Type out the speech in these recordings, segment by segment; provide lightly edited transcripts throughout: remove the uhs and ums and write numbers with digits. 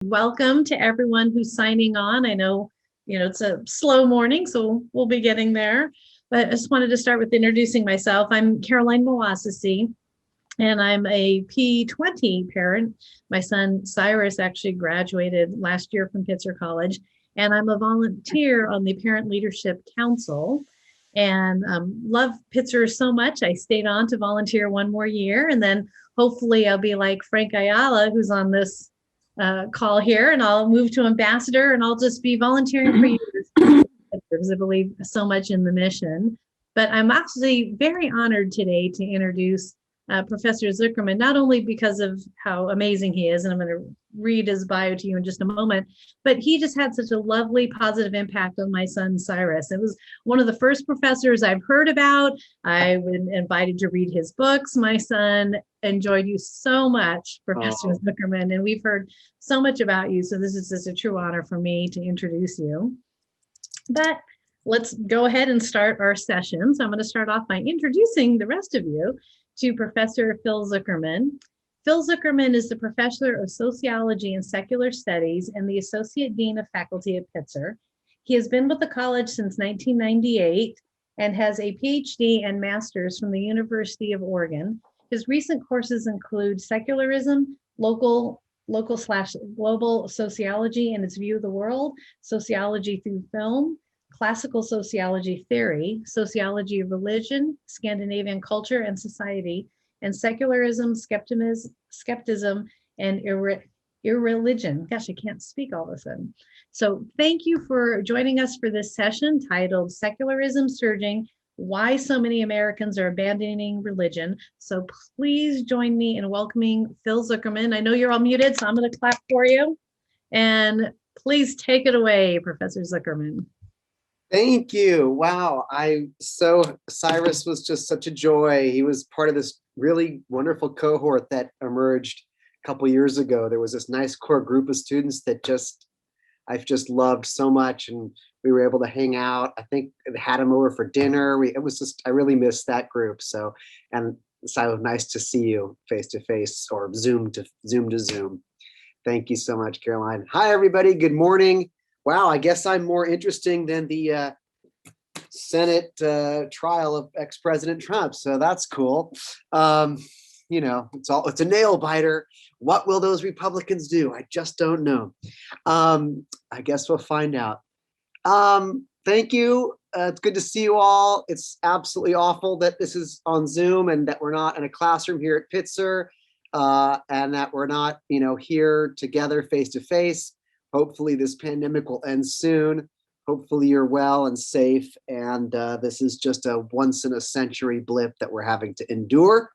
Welcome to everyone who's signing on. I know, it's a slow morning, so we'll be getting there. But I just wanted to start with introducing myself. I'm Caroline Mawasasi, and I'm a P20 parent. My son Cyrus actually graduated last year from Pitzer College, and I'm a volunteer on the Parent Leadership Council. And love Pitzer so much, I stayed on to volunteer one more year, and then hopefully I'll be like Frank Ayala, who's on this call here, and I'll move to ambassador, and I'll just be volunteering for years because I believe so much in the mission. But I'm actually very honored today to introduce Professor Zuckerman, not only because of how amazing he is, and I'm going to read his bio to you in just a moment, but he just had such a lovely positive impact on my son Cyrus. It was one of the first professors I've heard about. I've been invited to read his books. My son enjoyed you so much, Professor Zuckerman, and we've heard so much about you. So this is just a true honor for me to introduce you. But let's go ahead and start our session. So I'm going to start off by introducing the rest of you to Professor Phil Zuckerman. Phil Zuckerman is the Professor of Sociology and Secular Studies and the Associate Dean of Faculty at Pitzer. He has been with the college since 1998 and has a PhD and master's from the University of Oregon. His recent courses include Secularism, local/global sociology and its view of the world, sociology through film, classical sociology theory, sociology of religion, Scandinavian culture and society, and secularism, skepticism, and irreligion. Gosh, I can't speak all of a sudden. So thank you for joining us for this session titled Secularism Surging, Why So Many Americans Are Abandoning Religion. So please join me in welcoming Phil Zuckerman. I know you're all muted, so I'm going to clap for you. And please take it away, Professor Zuckerman. Thank you. Wow. Cyrus was just such a joy. He was part of this really wonderful cohort that emerged a couple years ago. There was this nice core group of students that I've just loved so much. And we were able to hang out. I think I had him over for dinner. I really missed that group. So it was nice to see you face to face or Zoom to Zoom. Thank you so much, Caroline. Hi, everybody. Good morning. Wow, I guess I'm more interesting than the Senate trial of ex-President Trump, so that's cool. It's a nail biter. What will those Republicans do? I just don't know. I guess we'll find out. Thank you. It's good to see you all. It's absolutely awful that this is on Zoom and that we're not in a classroom here at Pitzer, and that we're not, here together face to face. Hopefully this pandemic will end soon. Hopefully you're well and safe. And this is just a once in a century blip that we're having to endure.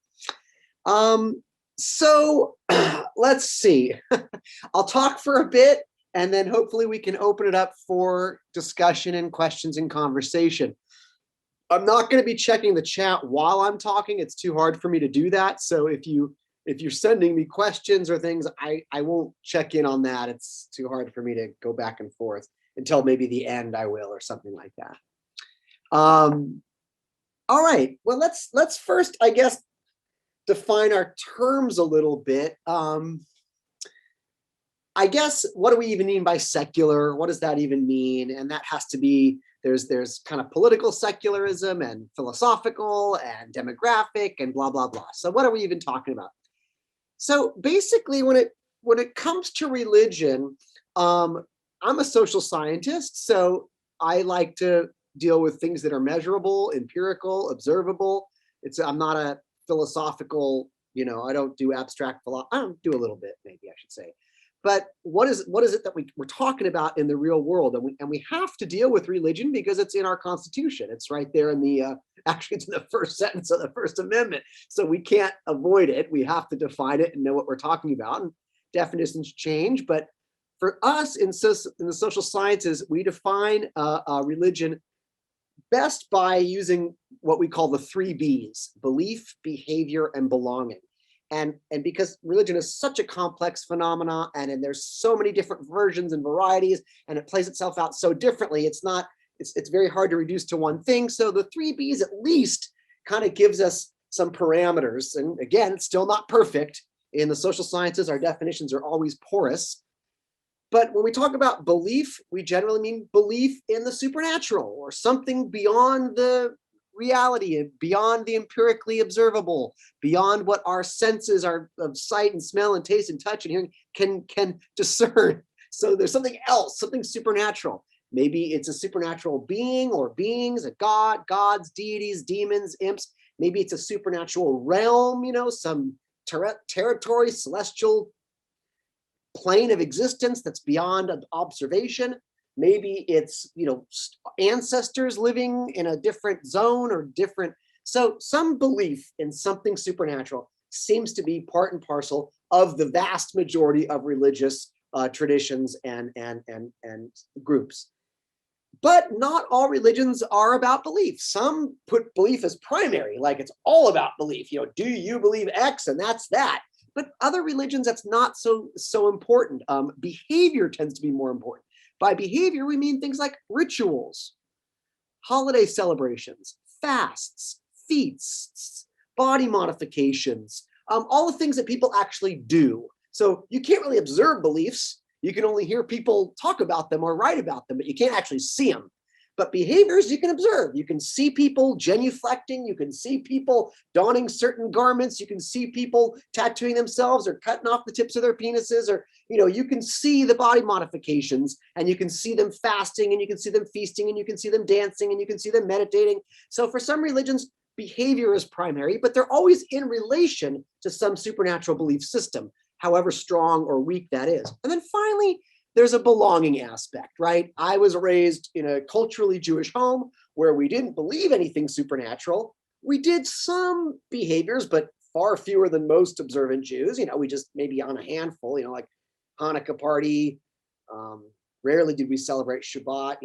So let's see. I'll talk for a bit and then hopefully we can open it up for discussion and questions and conversation. I'm not going to be checking the chat while I'm talking. It's too hard for me to do that. So if you're sending me questions or things, I won't check in on that. It's too hard for me to go back and forth until maybe the end I will or something like that. All right, well, let's first, I guess, define our terms a little bit. I guess, what do we even mean by secular? What does that even mean? And that has to be, there's kind of political secularism and philosophical and demographic and blah, blah, blah. So what are we even talking about? So basically, when it comes to religion, I'm a social scientist, so I like to deal with things that are measurable, empirical, observable. I'm not a philosophical, I don't do abstract philosophy. I don't do a little bit, maybe I should say. But what is it that we're talking about in the real world? And we have to deal with religion because it's in our Constitution. It's right there in the, actually it's in the first sentence of the First Amendment. So we can't avoid it. We have to define it and know what we're talking about. And definitions change. But for us in the social sciences, we define religion best by using what we call the 3 B's: belief, behavior, and belonging. And because religion is such a complex phenomena, and there's so many different versions and varieties, and it plays itself out so differently, it's very hard to reduce to one thing. So the 3 B's at least kind of gives us some parameters. And again, it's still not perfect. In the social sciences, our definitions are always porous. But when we talk about belief, we generally mean belief in the supernatural or something beyond the reality, beyond the empirically observable, beyond what our senses are of sight and smell and taste and touch and hearing can discern. So there's something else, something supernatural. Maybe it's a supernatural being or beings, a god, gods, deities, demons, imps. Maybe it's a supernatural realm, some territory, celestial plane of existence that's beyond observation. Maybe it's, ancestors living in a different zone or different. So some belief in something supernatural seems to be part and parcel of the vast majority of religious traditions and groups. But not all religions are about belief. Some put belief as primary, like it's all about belief. Do you believe X and that's that? But other religions, that's not so important. Behavior tends to be more important. By behavior, we mean things like rituals, holiday celebrations, fasts, feasts, body modifications, all the things that people actually do. So you can't really observe beliefs. You can only hear people talk about them or write about them, but you can't actually see them. But behaviors you can observe. You can see people genuflecting. You can see people donning certain garments. You can see people tattooing themselves or cutting off the tips of their penises, or, you can see the body modifications, and you can see them fasting, and you can see them feasting, and you can see them dancing, and you can see them meditating. So for some religions, behavior is primary, but they're always in relation to some supernatural belief system, however strong or weak that is. And then finally, there's a belonging aspect, right? I was raised in a culturally Jewish home where we didn't believe anything supernatural. We did some behaviors, but far fewer than most observant Jews. We just maybe on a handful, like Hanukkah party. Rarely did we celebrate Shabbat,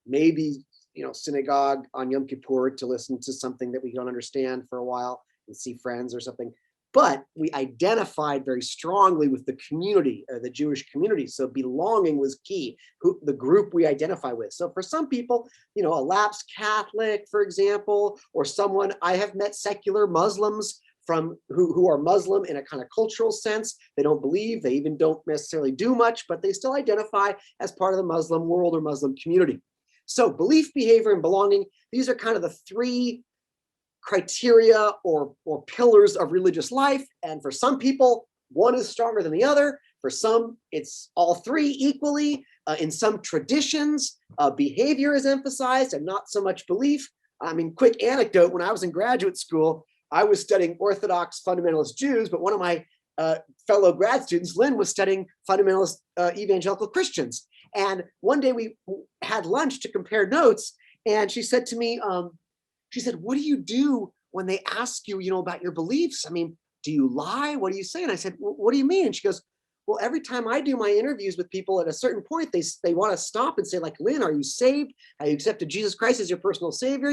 maybe, synagogue on Yom Kippur to listen to something that we don't understand for a while and see friends or something. But we identified very strongly with the community, the Jewish community. So belonging was key, the group we identify with. So for some people, a lapsed Catholic, for example, or someone, I have met secular Muslims who are Muslim in a kind of cultural sense. They don't believe, they even don't necessarily do much, but they still identify as part of the Muslim world or Muslim community. So belief, behavior, and belonging, these are kind of the three criteria or pillars of religious life. And for some people, one is stronger than the other. For some, it's all three equally. In some traditions, behavior is emphasized and not so much belief. Quick anecdote, when I was in graduate school, I was studying Orthodox fundamentalist Jews, but one of my fellow grad students, Lynn, was studying fundamentalist evangelical Christians. And one day we had lunch to compare notes, and she said to me, she said, what do you do when they ask you, about your beliefs? Do you lie? What do you say? And I said, what do you mean? And she goes, well, every time I do my interviews with people, at a certain point, they want to stop and say, like, Lynn, are you saved? Have you accepted Jesus Christ as your personal savior?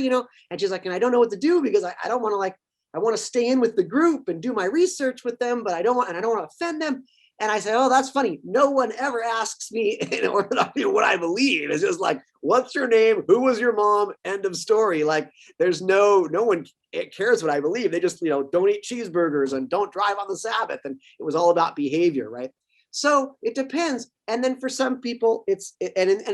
And she's like, and I don't know what to do because I don't want to, I want to stay in with the group and do my research with them, but I don't want to offend them. And I said, oh, that's funny. No one ever asks me what I believe. It's just like, what's your name? Who was your mom? End of story. Like, there's no one cares what I believe. They just, don't eat cheeseburgers and don't drive on the Sabbath. And it was all about behavior, right? So it depends. And then for some people,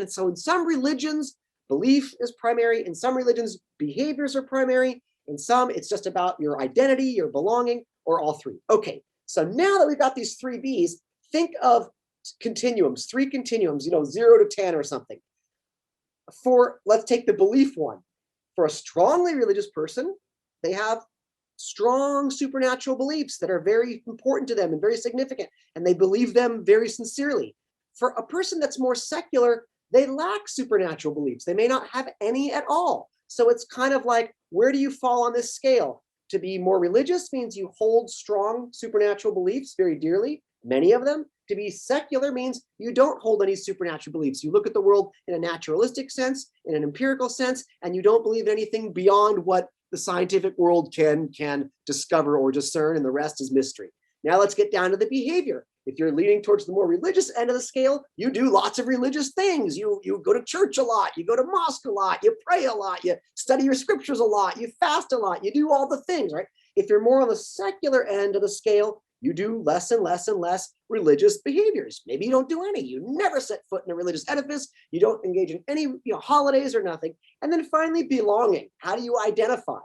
so in some religions, belief is primary. In some religions, behaviors are primary. In some, it's just about your identity, your belonging, or all three. Okay. So now that we've got these three Bs, think of continuums, three continuums, 0 to 10 or something. Let's take the belief one. For a strongly religious person, they have strong supernatural beliefs that are very important to them and very significant, and they believe them very sincerely. For a person that's more secular, they lack supernatural beliefs. They may not have any at all. So it's kind of like, where do you fall on this scale? To be more religious means you hold strong supernatural beliefs very dearly, many of them. To be secular means you don't hold any supernatural beliefs. You look at the world in a naturalistic sense, in an empirical sense, and you don't believe in anything beyond what the scientific world can discover or discern, and the rest is mystery. Now let's get down to the behavior. If you're leaning towards the more religious end of the scale, you do lots of religious things. You go to church a lot, you go to mosque a lot, you pray a lot, you study your scriptures a lot, you fast a lot, you do all the things, right? If you're more on the secular end of the scale, you do less and less and less religious behaviors. Maybe you don't do any. You never set foot in a religious edifice. You don't engage in any holidays or nothing. And then finally, belonging. How do you identify?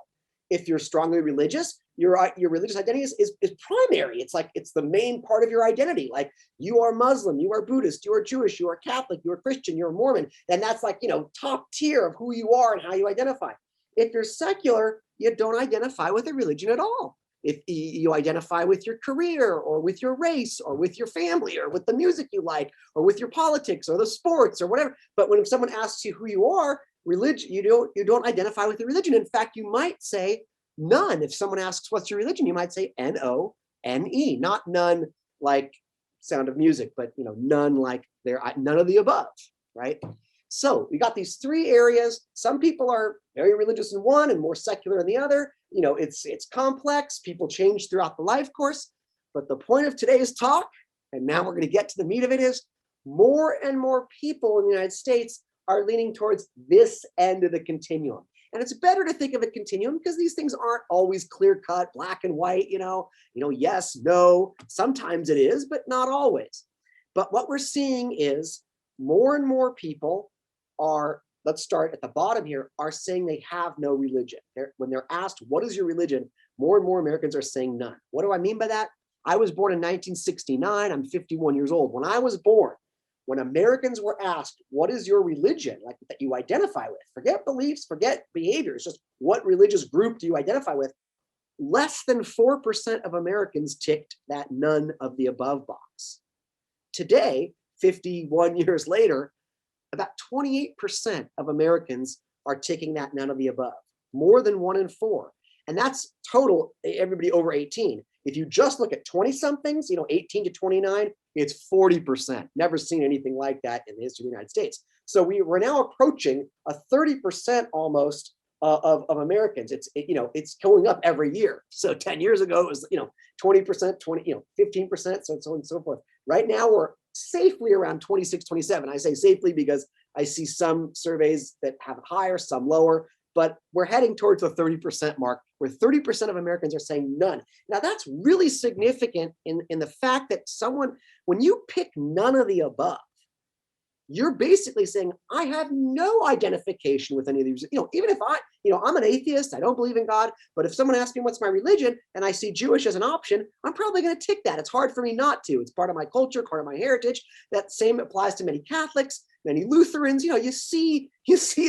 If you're strongly religious, your religious identity is primary. It's like it's the main part of your identity. Like you are Muslim, you are Buddhist, you are Jewish, you are Catholic, you are Christian, you're Mormon. And that's like, top tier of who you are and how you identify. If you're secular, you don't identify with a religion at all. If you identify with your career or with your race or with your family or with the music you like or with your politics or the sports or whatever. But when someone asks you who you are, religion, you don't identify with the religion. In fact, you might say none. If someone asks what's your religion, you might say N-O-N-E, not none like Sound of Music, but none like none of the above, right? So we got these three areas. Some people are very religious in one and more secular in the other. It's complex. People change throughout the life course. But the point of today's talk, and now we're going to get to the meat of it, is more and more people in the United States are leaning towards this end of the continuum. And it's better to think of a continuum because these things aren't always clear cut, black and white, yes, no. Sometimes it is, but not always. But what we're seeing is more and more people are, let's start at the bottom here, are saying they have no religion. When they're asked, what is your religion? More and more Americans are saying none. What do I mean by that? I was born in 1969. I'm 51 years old. When I was born, when Americans were asked, what is your religion, like that you identify with, forget beliefs, forget behaviors, just what religious group do you identify with? Less than 4% of Americans ticked that none of the above box. Today, 51 years later, about 28% of Americans are ticking that none of the above, more than 1 in 4. And that's total, everybody over 18. If you just look at 20-somethings, 18 to 29, it's 40%. Never seen anything like that in the history of the United States. So we're now approaching a 30% almost of Americans. It's going up every year. So 10 years ago, it was 20%, 15%, so on and so forth. Right now, we're safely around 26, 27. I say safely because I see some surveys that have it higher, some lower, but we're heading towards the 30% mark where 30% of Americans are saying none. Now that's really significant in the fact that when you pick none of the above, you're basically saying, I have no identification with any of these, even if I'm an atheist, I don't believe in God, but if someone asks me what's my religion and I see Jewish as an option, I'm probably going to tick that. It's hard for me not to. It's part of my culture, part of my heritage. That same applies to many Catholics, many Lutherans. You see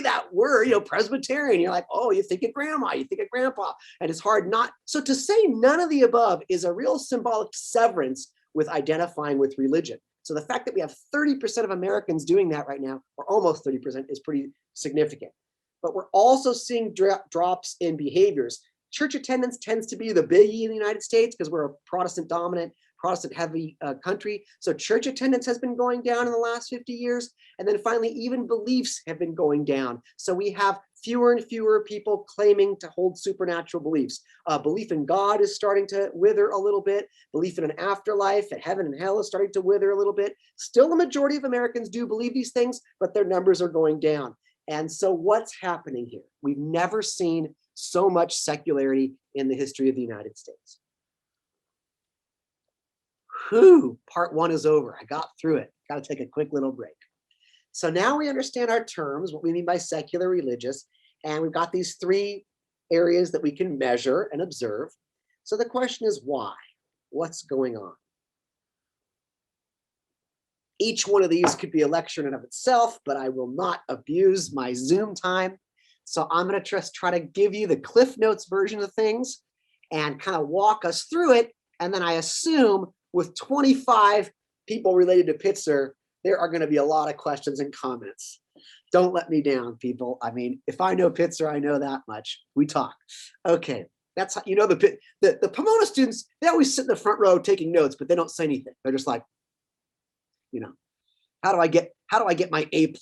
that word, Presbyterian, you're like, oh, you think of grandma, you think of grandpa, and it's hard not. So to say none of the above is a real symbolic severance with identifying with religion. So the fact that we have 30% of Americans doing that right now, or almost 30%, is pretty significant. But we're also seeing drops in behaviors. Church attendance tends to be the biggie in the United States because we're a Protestant dominant, Protestant heavy country. So church attendance has been going down in the last 50 years. And then finally, even beliefs have been going down. So we have fewer and fewer people claiming to hold supernatural beliefs. Belief in God is starting to wither a little bit. Belief in an afterlife and heaven and hell is starting to wither a little bit. Still, the majority of Americans do believe these things, but their numbers are going down. And so what's happening here? We've never seen so much secularity in the history of the United States. Whew, part one is over. I got through it. Got to take a quick little break. So now we understand our terms, what we mean by secular, religious, and we've got these three areas that we can measure and observe. So the question is why? What's going on? Each one of these could be a lecture in and of itself, but I will not abuse my Zoom time. So I'm going to just try to give you the Cliff Notes version of things and kind of walk us through it. And then I assume with 25 people related to Pitzer, there are going to be a lot of questions and comments. Don't let me down, people. I mean, if I know Pitzer, I know that much. We talk. Okay, that's how, the Pomona students, they always sit in the front row taking notes, but they don't say anything. They're just like, how do I get my A+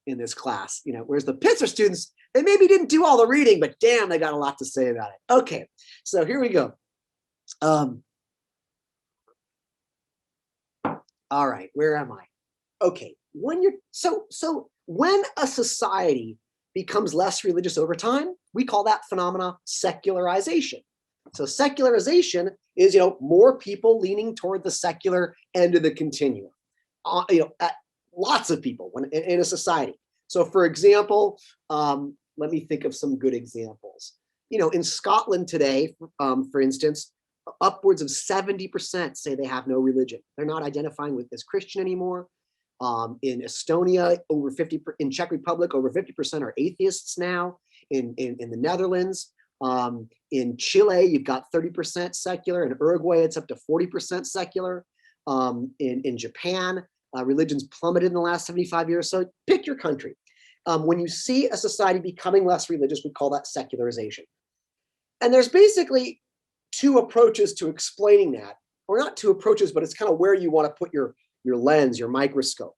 in this class? Whereas the Pitzer students, they maybe didn't do all the reading, but damn, they got a lot to say about it. Okay, so here we go. All right, where am I? Okay, when a society becomes less religious over time, we call that phenomena secularization. So secularization is, more people leaning toward the secular end of the continuum. Lots of people in a society. So, for example, let me think of some good examples. In Scotland today, for instance, upwards of 70% say they have no religion. They're not identifying with as Christian anymore. In Estonia, in Czech Republic, over 50% are atheists now. In the Netherlands, in Chile, you've got 30% secular. In Uruguay, it's up to 40% secular. In Japan, religion's plummeted in the last 75 years. So pick your country. When you see a society becoming less religious, we call that secularization. And there's basically two approaches to explaining that, or not two approaches, but it's kind of where you want to put your lens, your microscope.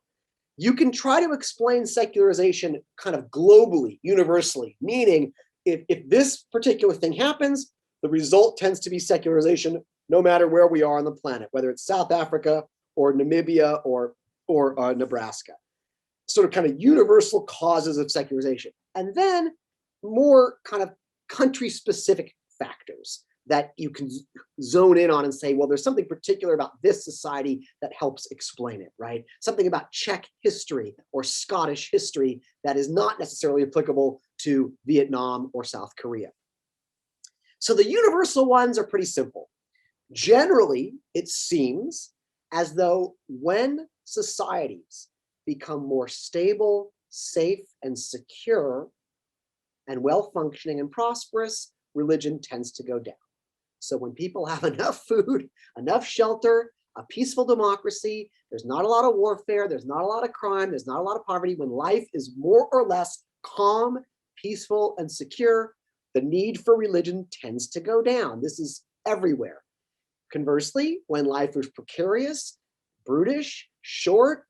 You can try to explain secularization kind of globally, universally, meaning if this particular thing happens, the result tends to be secularization no matter where we are on the planet, whether it's South Africa or Namibia or Nebraska. Sort of kind of universal causes of secularization. And then more kind of country-specific factors that you can zone in on and say, well, there's something particular about this society that helps explain it, right? Something about Czech history or Scottish history that is not necessarily applicable to Vietnam or South Korea. So the universal ones are pretty simple. Generally, it seems as though when societies become more stable, safe, and secure, and well-functioning and prosperous, religion tends to go down. So when people have enough food, enough shelter, a peaceful democracy, there's not a lot of warfare, there's not a lot of crime, there's not a lot of poverty, when life is more or less calm, peaceful, and secure, the need for religion tends to go down. This is everywhere. Conversely, when life is precarious, brutish, short,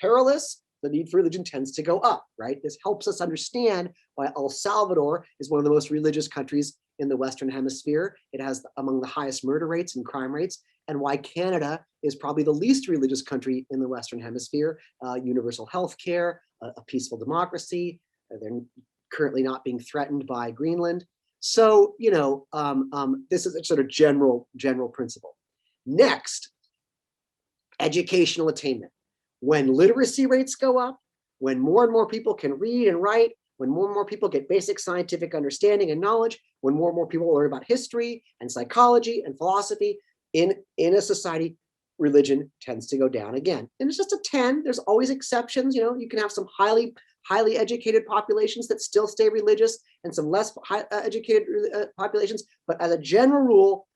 perilous, the need for religion tends to go up, right? This helps us understand why El Salvador is one of the most religious countries in the Western Hemisphere. It has among the highest murder rates and crime rates, and why Canada is probably the least religious country in the Western Hemisphere. Universal health care, a peaceful democracy. They're currently not being threatened by Greenland. So, this is a sort of general principle. Next, educational attainment. When literacy rates go up, when more and more people can read and write, when more and more people get basic scientific understanding and knowledge, when more and more people learn about history and psychology and philosophy, in a society, religion tends to go down again. And it's just a 10. There's always exceptions. You can have some highly educated populations that still stay religious and some less educated populations. But as a general rule,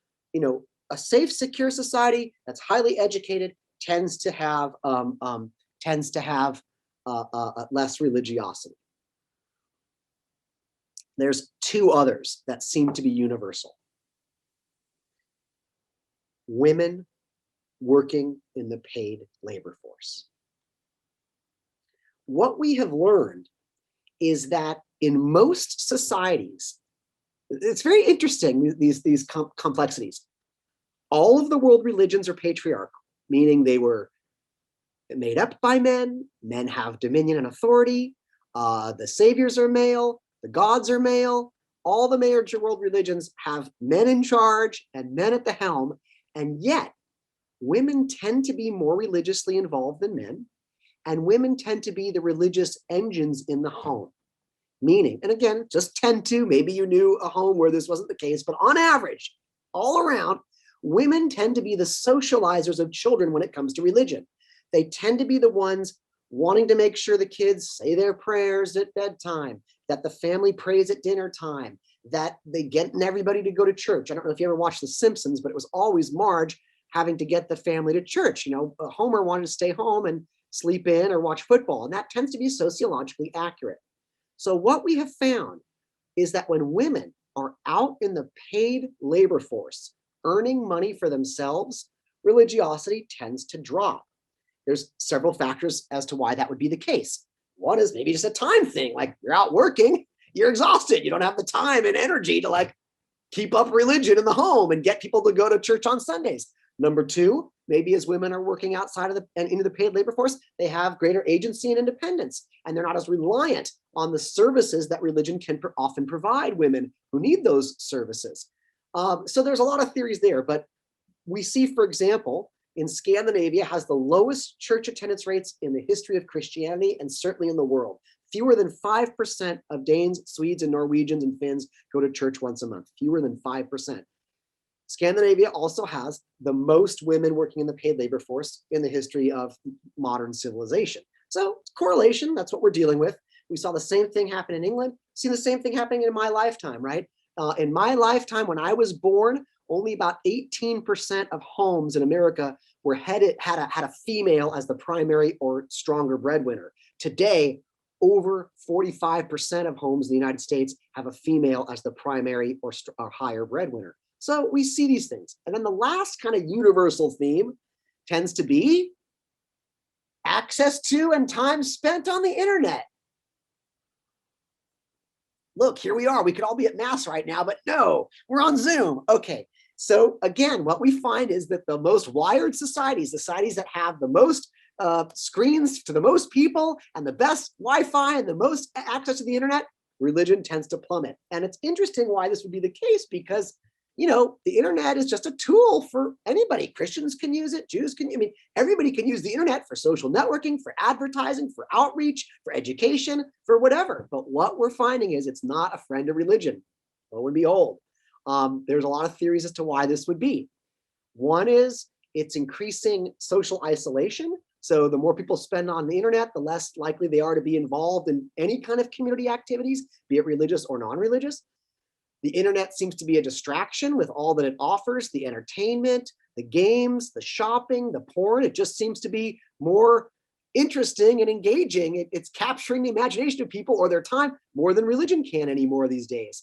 a safe, secure society that's highly educated tends to have less religiosity. There's two others that seem to be universal. Women working in the paid labor force. What we have learned is that in most societies, it's very interesting, these complexities. All of the world religions are patriarchal, meaning they were made up by men. Men have dominion and authority. The saviors are male. The gods are male. All the major world religions have men in charge and men at the helm. And yet, women tend to be more religiously involved than men. And women tend to be the religious engines in the home. Meaning, and again, just tend to, maybe you knew a home where this wasn't the case, but on average, all around, women tend to be the socializers of children when it comes to religion. They tend to be the ones wanting to make sure the kids say their prayers at bedtime, that the family prays at dinner time, that they get everybody to go to church. I don't know if you ever watched The Simpsons, but it was always Marge having to get the family to church. Homer wanted to stay home and sleep in or watch football, and that tends to be sociologically accurate. So what we have found is that when women are out in the paid labor force, earning money for themselves, religiosity tends to drop. There's several factors as to why that would be the case. One is maybe just a time thing, like you're out working, you're exhausted, you don't have the time and energy to keep up religion in the home and get people to go to church on Sundays. Number two, maybe as women are working outside of and into the paid labor force, they have greater agency and independence, and they're not as reliant on the services that religion can often provide women who need those services. So there's a lot of theories there, but we see, for example, in Scandinavia has the lowest church attendance rates in the history of Christianity and certainly in the world. Fewer than 5% of Danes, Swedes, and Norwegians and Finns go to church once a month. Fewer than 5%. Scandinavia also has the most women working in the paid labor force in the history of modern civilization. So correlation, that's what we're dealing with. We saw the same thing happen in England, seen the same thing happening in my lifetime, right? In my lifetime, when I was born, only about 18% of homes in America were had a female as the primary or stronger breadwinner. Today, over 45% of homes in the United States have a female as the primary or higher breadwinner. So we see these things. And then the last kind of universal theme tends to be access to and time spent on the internet. Look, here we are. We could all be at Mass right now, but no, we're on Zoom. Okay. So again, what we find is that the most wired societies, societies that have the most screens to the most people and the best Wi-Fi and the most access to the internet, religion tends to plummet. And it's interesting why this would be the case because, you know, the internet is just a tool for anybody. Christians can use it, Jews can, I mean, everybody can use the internet for social networking, for advertising, for outreach, for education, for whatever. But what we're finding is it's not a friend of religion. Lo and behold, there's a lot of theories as to why this would be. One is it's increasing social isolation. So the more people spend on the internet, the less likely they are to be involved in any kind of community activities, be it religious or non-religious. The internet seems to be a distraction with all that it offers, the entertainment, the games, the shopping, the porn. It just seems to be more interesting and engaging. It's capturing the imagination of people or their time more than religion can anymore these days.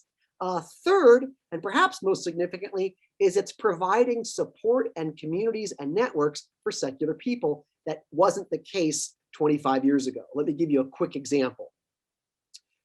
Third, and perhaps most significantly, is it's providing support and communities and networks for secular people that wasn't the case 25 years ago. Let me give you a quick example.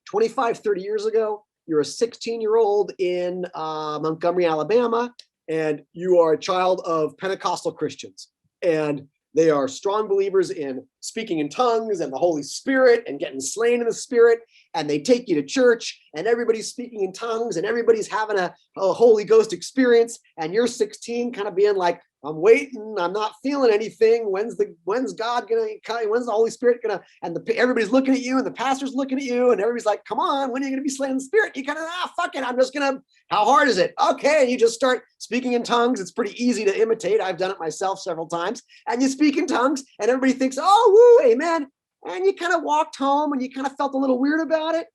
25, 30 years ago, you're a 16-year-old in Montgomery, Alabama, and you are a child of Pentecostal Christians. And they are strong believers in speaking in tongues and the Holy Spirit and getting slain in the Spirit. And they take you to church and everybody's speaking in tongues and everybody's having a Holy Ghost experience. And you're 16 kind of being like, I'm waiting, I'm not feeling anything. When's God gonna come? When's the Holy Spirit gonna, and everybody's looking at you and the pastor's looking at you and everybody's like, come on, when are you gonna be slain in the Spirit? You kind of, fuck it, I'm just gonna, how hard is it? Okay, and you just start speaking in tongues. It's pretty easy to imitate. I've done it myself several times. And you speak in tongues and everybody thinks, oh, woo, amen. And you kind of walked home and you kind of felt a little weird about it.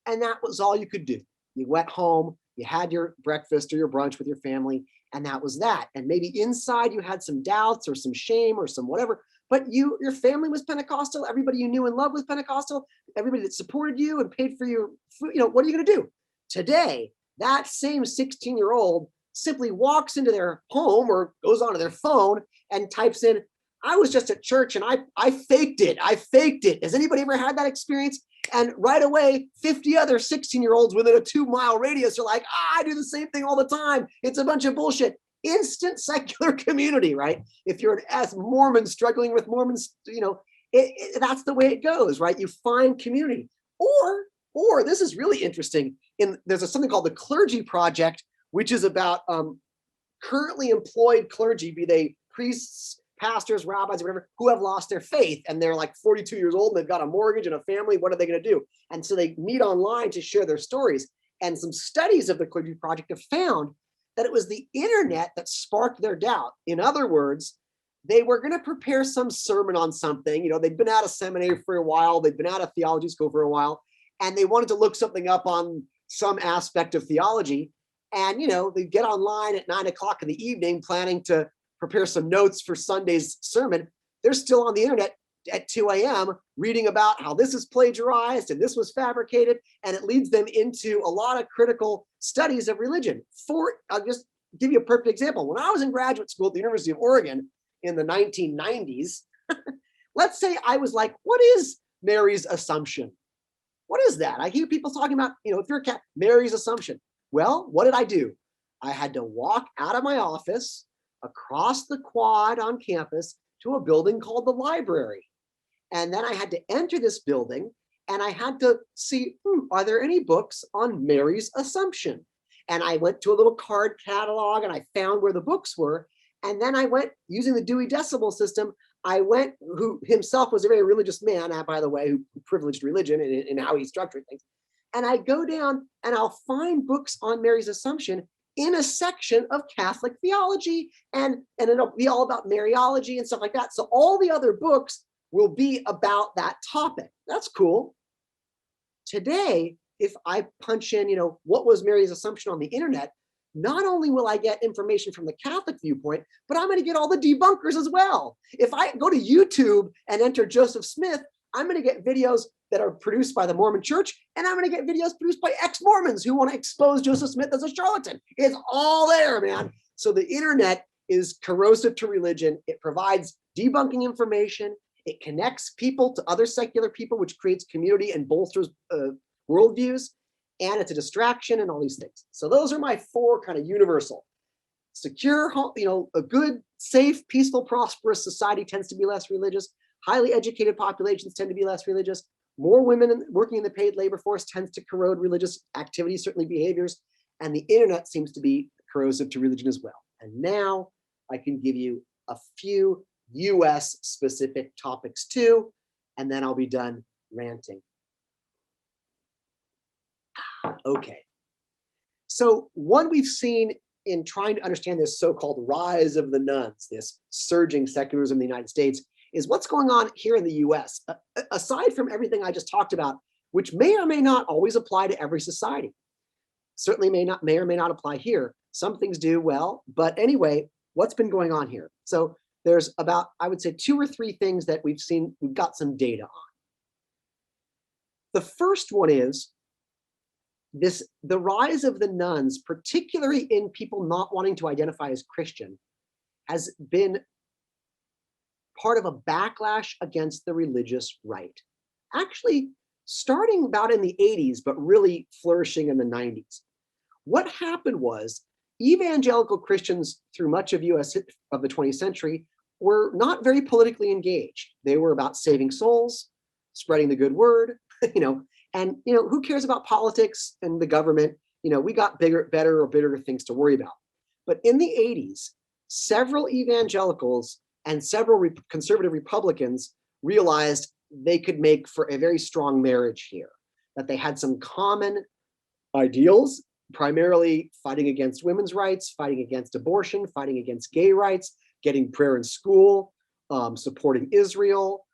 And that was all you could do. You went home, you had your breakfast or your brunch with your family, and that was that. And maybe inside you had some doubts or some shame or some whatever, but your family was Pentecostal. Everybody you knew and loved was Pentecostal. Everybody that supported you and paid for your food, you know, what are you going to do? Today, that same 16-year-old simply walks into their home or goes onto their phone and types in, I was just at church and I faked it. I faked it. Has anybody ever had that experience? And right away, 50 other 16-year-olds within a 2-mile radius are like, I do the same thing all the time. It's a bunch of bullshit. Instant secular community, right? If you're an Mormon struggling with Mormons, you know, that's the way it goes, right? You find community. Or this is really interesting. There's something called the Clergy Project, which is about currently employed clergy, be they priests, pastors, rabbis, or whatever, who have lost their faith and they're like 42 years old and they've got a mortgage and a family. What are they going to do? And so they meet online to share their stories. And some studies of the Clergy Project have found that it was the internet that sparked their doubt. In other words, they were going to prepare some sermon on something. You know, they'd been out of seminary for a while. They'd been out of theology school for a while. And they wanted to look something up on some aspect of theology. And, you know, they get online at 9 o'clock in the evening planning to prepare some notes for Sunday's sermon. They're still on the internet at 2 a.m. reading about how this is plagiarized and this was fabricated, and it leads them into a lot of critical studies of religion. I'll just give you a perfect example. When I was in graduate school at the University of Oregon in the 1990s, let's say I was like, what is Mary's Assumption? What is that? I hear people talking about, you know, if you're a Mary's Assumption. Well, what did I do? I had to walk out of my office across the quad on campus to a building called the library. And then I had to enter this building and I had to see, are there any books on Mary's Assumption? And I went to a little card catalog and I found where the books were. And then I went using the Dewey Decimal System. I went, who himself was a very religious man, by the way, who privileged religion in how he structured things. And I go down and I'll find books on Mary's Assumption in a section of Catholic theology, and it'll be all about Mariology and stuff like that. So all the other books will be about that topic. That's cool. Today, if I punch in, what was Mary's Assumption on the internet, not only will I get information from the Catholic viewpoint, but I'm going to get all the debunkers as well. If I go to YouTube and enter Joseph Smith, I'm going to get videos that are produced by the Mormon Church, and I'm going to get videos produced by ex-Mormons who want to expose Joseph Smith as a charlatan. It's all there, man. So the internet is corrosive to religion. It provides debunking information. It connects people to other secular people, which creates community and bolsters worldviews. And it's a distraction and all these things. So those are my four kind of universal. Secure, a good, safe, peaceful, prosperous society tends to be less religious. Highly educated populations tend to be less religious. More women working in the paid labor force tends to corrode religious activities, certainly behaviors. And the internet seems to be corrosive to religion as well. And now I can give you a few US specific topics too, and then I'll be done ranting. Okay. So one we've seen in trying to understand this so-called rise of the nuns, this surging secularism in the United States, is what's going on here in the US. Aside from everything I just talked about, which may or may not always apply to every society. Certainly may or may not apply here. Some things do well, but anyway, what's been going on here? So there's about, I would say, 2 or 3 things that we've got some data on. The first one is the rise of the nuns, particularly in people not wanting to identify as Christian, has been part of a backlash against the religious right. Actually, starting about in the 80s, but really flourishing in the 90s. What happened was evangelical Christians through much of US of the 20th century were not very politically engaged. They were about saving souls, spreading the good word, and who cares about politics and the government? We got better or bigger things to worry about. But in the 80s, several evangelicals and several conservative Republicans realized they could make for a very strong marriage here, that they had some common ideals, primarily fighting against women's rights, fighting against abortion, fighting against gay rights, getting prayer in school, supporting Israel,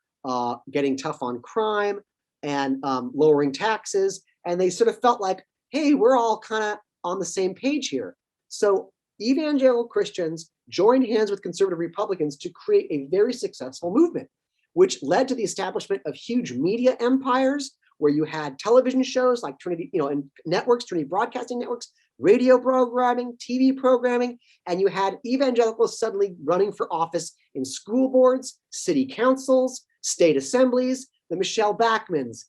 getting tough on crime, and lowering taxes. And they sort of felt like, hey, we're all kind of on the same page here. So evangelical Christians joined hands with conservative Republicans to create a very successful movement, which led to the establishment of huge media empires where you had television shows like Trinity, and networks, Trinity Broadcasting Networks, radio programming, TV programming, and you had evangelicals suddenly running for office in school boards, city councils, state assemblies, the Michelle Bachmans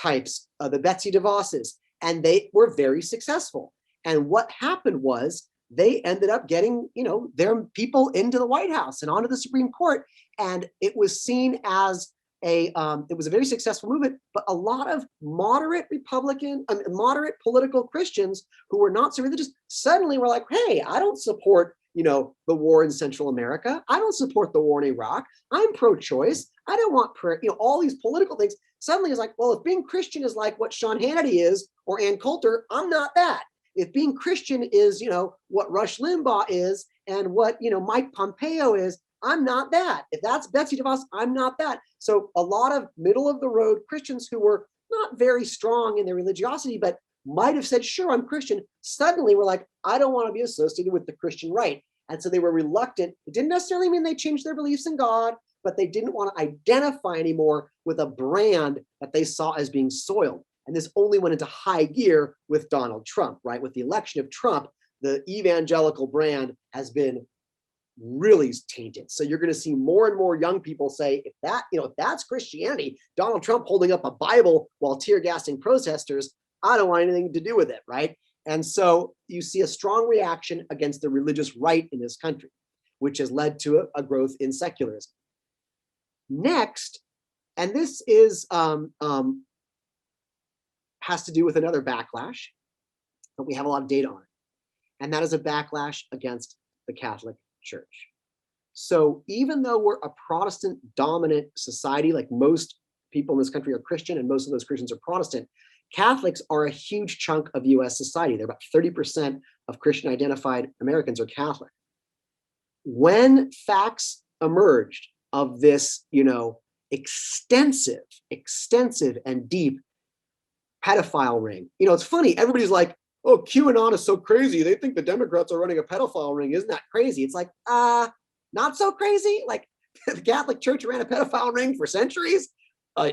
types, the Betsy DeVosses, and they were very successful. And what happened was they ended up getting, their people into the White House and onto the Supreme Court. And it was seen as it was a very successful movement, but a lot of moderate political Christians who were not so religious suddenly were like, hey, I don't support, the war in Central America. I don't support the war in Iraq. I'm pro-choice. I don't want prayer, all these political things. Suddenly it's like, well, if being Christian is like what Sean Hannity is or Ann Coulter, I'm not that. If being Christian is, what Rush Limbaugh is and what, Mike Pompeo is, I'm not that. If that's Betsy DeVos, I'm not that. So a lot of middle of the road Christians who were not very strong in their religiosity, but might have said, sure, I'm Christian, suddenly were like, I don't want to be associated with the Christian right. And so they were reluctant. It didn't necessarily mean they changed their beliefs in God, but they didn't want to identify anymore with a brand that they saw as being soiled. And this only went into high gear with Donald Trump, right? With the election of Trump, the evangelical brand has been really tainted. So you're going to see more and more young people say, if that's Christianity, Donald Trump holding up a Bible while tear gassing protesters, I don't want anything to do with it, right? And so you see a strong reaction against the religious right in this country, which has led to a growth in secularism. Next, and this is has to do with another backlash, but we have a lot of data on it. and that is a backlash against the Catholic Church. So even though we're a Protestant dominant society, like most people in this country are Christian and most of those Christians are Protestant, Catholics are a huge chunk of US society. They're about 30% of Christian identified Americans are Catholic. When facts emerged of this, extensive and deep pedophile ring, it's funny, everybody's like, oh, QAnon is so crazy. They think the Democrats are running a pedophile ring. Isn't that crazy? It's like, not so crazy. Like the Catholic Church ran a pedophile ring for centuries,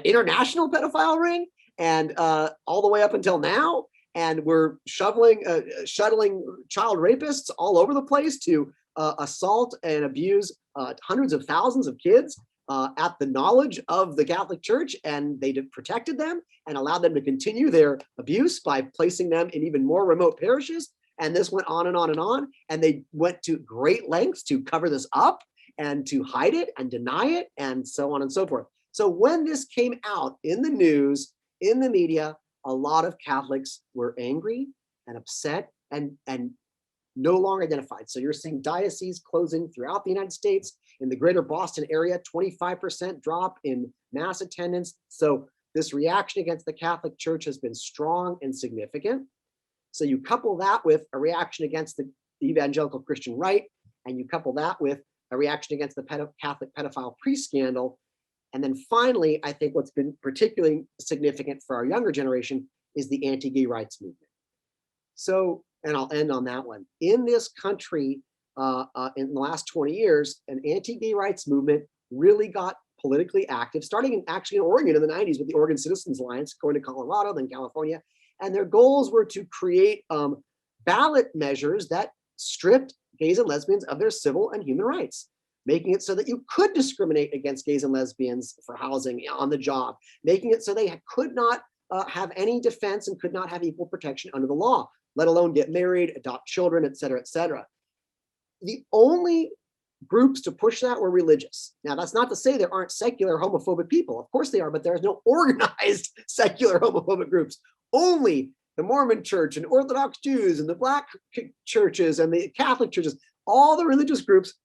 international pedophile ring, and all the way up until now. And we're shuttling child rapists all over the place to assault and abuse hundreds of thousands of kids at the knowledge of the Catholic Church, and they protected them and allowed them to continue their abuse by placing them in even more remote parishes. And this went on and on and on. And they went to great lengths to cover this up and to hide it and deny it and so on and so forth. So when this came out in the news, in the media, a lot of Catholics were angry and upset and no longer identified. So you're seeing dioceses closing throughout the United States. In the greater Boston area, 25% drop in mass attendance. So this reaction against the Catholic Church has been strong and significant. So you couple that with a reaction against the evangelical Christian right, and you couple that with a reaction against the Catholic pedophile priest scandal. And then finally, I think what's been particularly significant for our younger generation is the anti-gay rights movement. So, and I'll end on that one. In this country, in the last 20 years, an anti-gay rights movement really got politically active, starting actually in Oregon in the 90s with the Oregon Citizens Alliance, going to Colorado, then California. And their goals were to create ballot measures that stripped gays and lesbians of their civil and human rights, making it so that you could discriminate against gays and lesbians for housing, on the job, making it so they could not have any defense and could not have equal protection under the law, let alone get married, adopt children, et cetera, et cetera. The only groups to push that were religious. Now, that's not to say there aren't secular homophobic people. Of course they are, but there's no organized secular homophobic groups. Only the Mormon Church and Orthodox Jews and the Black churches and the Catholic churches, all the religious groups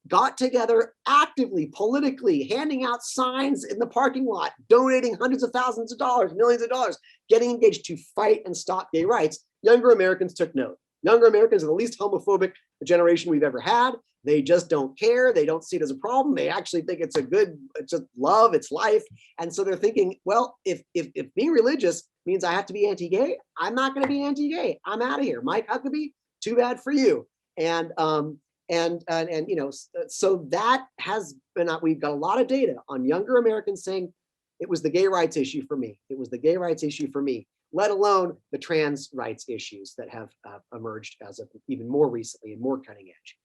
got together actively, politically, handing out signs in the parking lot, donating hundreds of thousands of dollars, millions of dollars, getting engaged to fight and stop gay rights. Younger Americans took note. Younger Americans are the least homophobic generation we've ever had. They just don't care. They don't see it as a problem. They actually think it's it's just love, it's life. And so they're thinking, well, if being religious means I have to be anti-gay, I'm not going to be anti-gay. I'm out of here. Mike Huckabee, too bad for you. And so that has been, we've got a lot of data on younger Americans saying it was the gay rights issue for me. It was the gay rights issue for me, let alone the trans rights issues that have emerged as of even more recently and more cutting edge.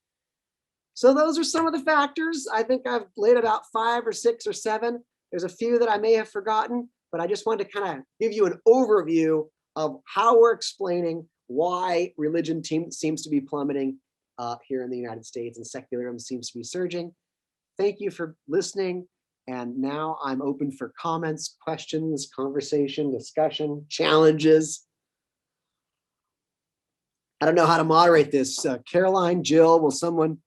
So those are some of the factors. I think I've laid about 5 or 6 or 7. There's a few that I may have forgotten, but I just wanted to kind of give you an overview of how we're explaining why religion seems to be plummeting here in the United States and secularism seems to be surging. Thank you for listening. And now I'm open for comments, questions, conversation, discussion, challenges. I don't know how to moderate this. Caroline, Jill, will someone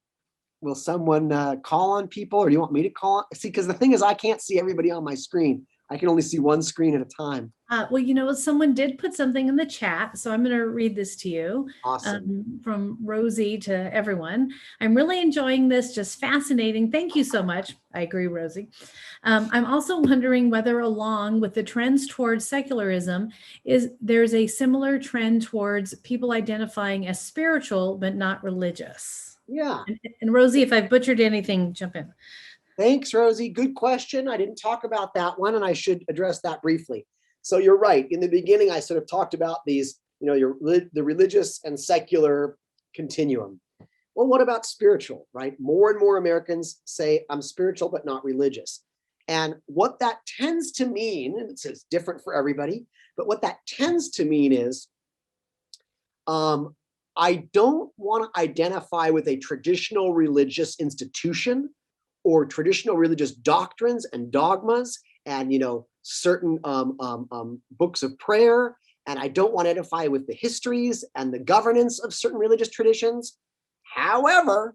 call on people, or do you want me to call on? See, because the thing is, I can't see everybody on my screen. I can only see one screen at a time. Well, someone did put something in the chat, so I'm going to read this to you. Awesome. From Rosie to everyone. I'm really enjoying this, just fascinating. Thank you so much. I agree, Rosie. I'm also wondering whether along with the trends towards secularism, there's a similar trend towards people identifying as spiritual, but not religious. Yeah. And Rosie, if I've butchered anything, jump in. Thanks, Rosie. Good question. I didn't talk about that one, and I should address that briefly. So you're right. In the beginning, I sort of talked about these, the religious and secular continuum. Well, what about spiritual, right? More and more Americans say, I'm spiritual, but not religious. And what that tends to mean, and it's different for everybody, but what that tends to mean is, I don't want to identify with a traditional religious institution or traditional religious doctrines and dogmas and certain books of prayer and I don't want to identify with the histories and the governance of certain religious traditions. However,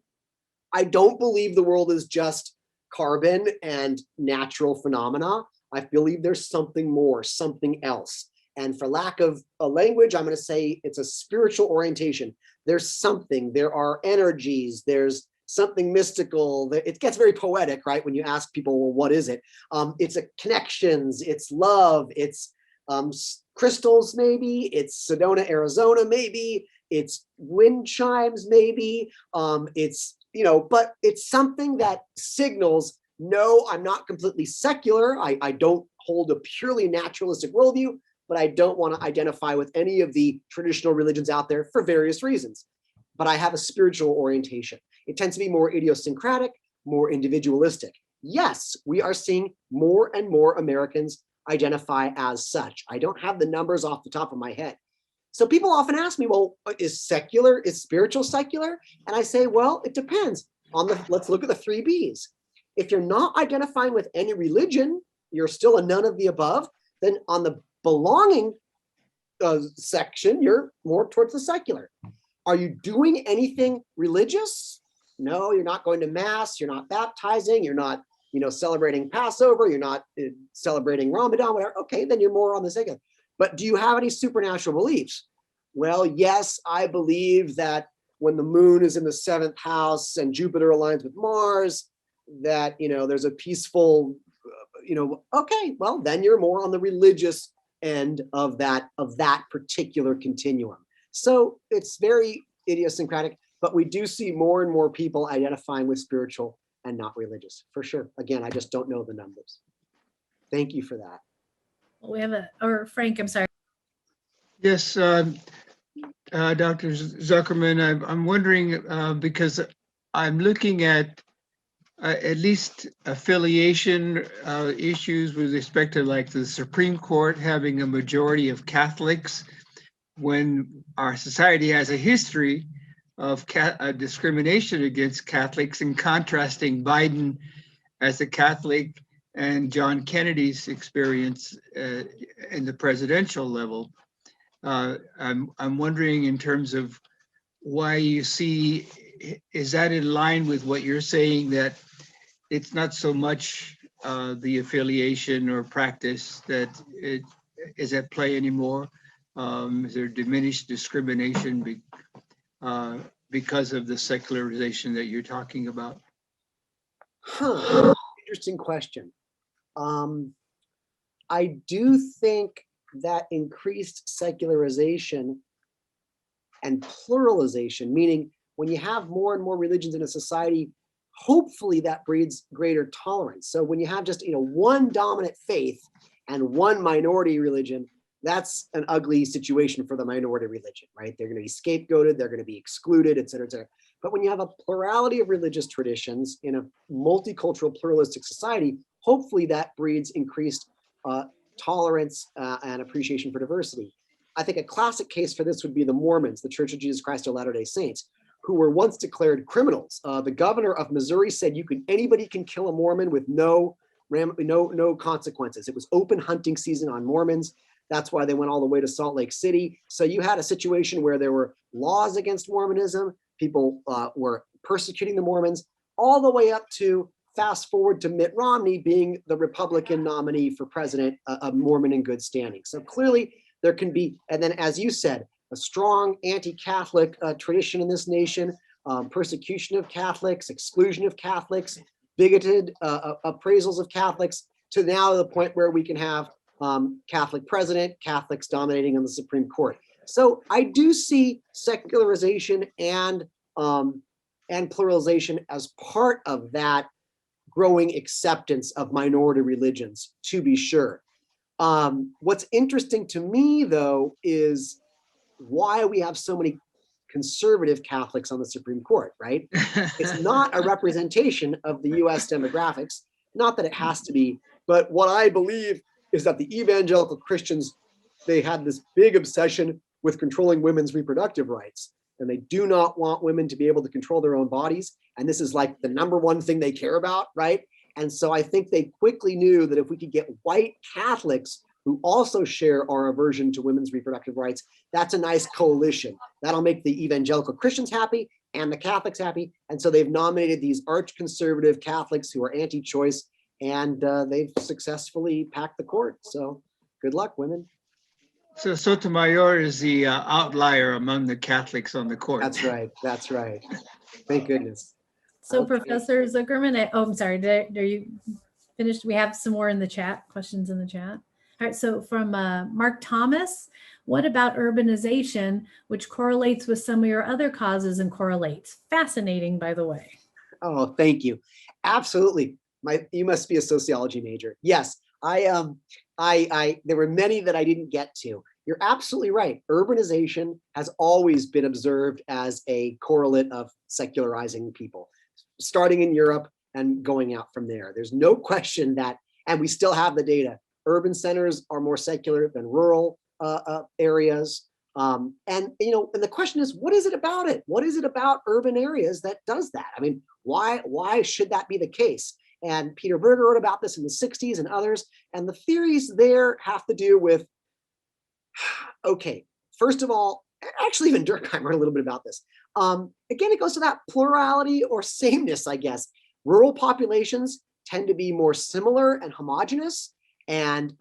I don't believe the world is just carbon and natural phenomena. I believe there's something more, something else. And for lack of a language, I'm going to say it's a spiritual orientation. There's something, there are energies, there's something mystical. It gets very poetic, right? When you ask people, well, what is it? It's a connections, it's love, it's crystals, maybe, it's Sedona, Arizona, maybe, it's wind chimes, maybe, it's, but it's something that signals, no, I'm not completely secular. I don't hold a purely naturalistic worldview, but I don't want to identify with any of the traditional religions out there for various reasons. But I have a spiritual orientation. It tends to be more idiosyncratic, more individualistic. Yes, we are seeing more and more Americans identify as such. I don't have the numbers off the top of my head. So people often ask me, well, is spiritual secular? And I say, well, it depends let's look at the 3 Bs. If you're not identifying with any religion, you're still a none of the above, then on the belonging section, you're more towards the secular. Are you doing anything religious? No, you're not going to mass, you're not baptizing, you're not, celebrating Passover, you're not celebrating Ramadan, whatever. Okay, then you're more on the secular. But do you have any supernatural beliefs? Well, yes, I believe that when the moon is in the 7th house and Jupiter aligns with Mars, that, there's a peaceful, okay, well, then you're more on the religious end of that particular continuum. So it's very idiosyncratic, but we do see more and more people identifying with spiritual and not religious, for sure. Again, I just don't know the numbers. Thank you for that. We have Frank, I'm sorry. Yes, Dr. Zuckerman, I'm wondering, because I'm looking at least affiliation issues with respect to like the Supreme Court having a majority of Catholics, when our society has a history of discrimination against Catholics, and contrasting Biden as a Catholic and John Kennedy's experience in the presidential level. I'm wondering, in terms of why you see, is that in line with what you're saying, that it's not so much the affiliation or practice that it is at play anymore? Is there diminished discrimination because of the secularization that you're talking about? Interesting question. I do think that increased secularization and pluralization, meaning when you have more and more religions in a society, hopefully that breeds greater tolerance. So when you have just one dominant faith and one minority religion, that's an ugly situation for the minority religion, right? They're going to be scapegoated, they're going to be excluded, et cetera, et cetera. But when you have a plurality of religious traditions in a multicultural pluralistic society, hopefully that breeds increased tolerance and appreciation for diversity. I think a classic case for this would be the Mormons, the Church of Jesus Christ of Latter-day Saints, who were once declared criminals. The governor of Missouri said anybody can kill a Mormon with no consequences. It was open hunting season on Mormons. That's why they went all the way to Salt Lake City. So you had a situation where there were laws against Mormonism. People were persecuting the Mormons, all the way up to fast forward to Mitt Romney being the Republican nominee for president, a Mormon in good standing. So clearly there can be, and then as you said, a strong anti-Catholic tradition in this nation, persecution of Catholics, exclusion of Catholics, bigoted appraisals of Catholics, to now the point where we can have Catholic president, Catholics dominating on the Supreme Court. So I do see secularization and pluralization as part of that growing acceptance of minority religions, to be sure. What's interesting to me, though, is why we have so many conservative Catholics on the Supreme Court, right? It's not a representation of the US demographics, not that it has to be, but what I believe is that the evangelical Christians, they had this big obsession with controlling women's reproductive rights, and they do not want women to be able to control their own bodies. And this is like the number one thing they care about, right? And so I think they quickly knew that if we could get white Catholics who also share our aversion to women's reproductive rights, that's a nice coalition. That'll make the evangelical Christians happy and the Catholics happy. And so they've nominated these arch-conservative Catholics who are anti-choice, and they've successfully packed the court. So good luck, women. So Sotomayor is the outlier among the Catholics on the court. That's right. That's right. Thank goodness. So Okay. Professor Zuckerman, I'm sorry, are you finished? We have some more in the chat, questions in the chat. All right, so from Mark Thomas, what about urbanization, which correlates with some of your other causes and correlates? Fascinating, by the way. Oh, thank you. Absolutely. You must be a sociology major. Yes, there were many that I didn't get to. You're absolutely right. Urbanization has always been observed as a correlate of secularizing people, starting in Europe and going out from there. There's no question that, and we still have the data, urban centers are more secular than rural areas. And the question is, what is it about it? What is it about urban areas that does that? I mean, why should that be the case? And Peter Berger wrote about this in the 60s and others. And the theories there have to do with, okay, first of all, actually even Durkheim wrote a little bit about this. Again, it goes to that plurality or sameness, I guess. Rural populations tend to be more similar and homogeneous, and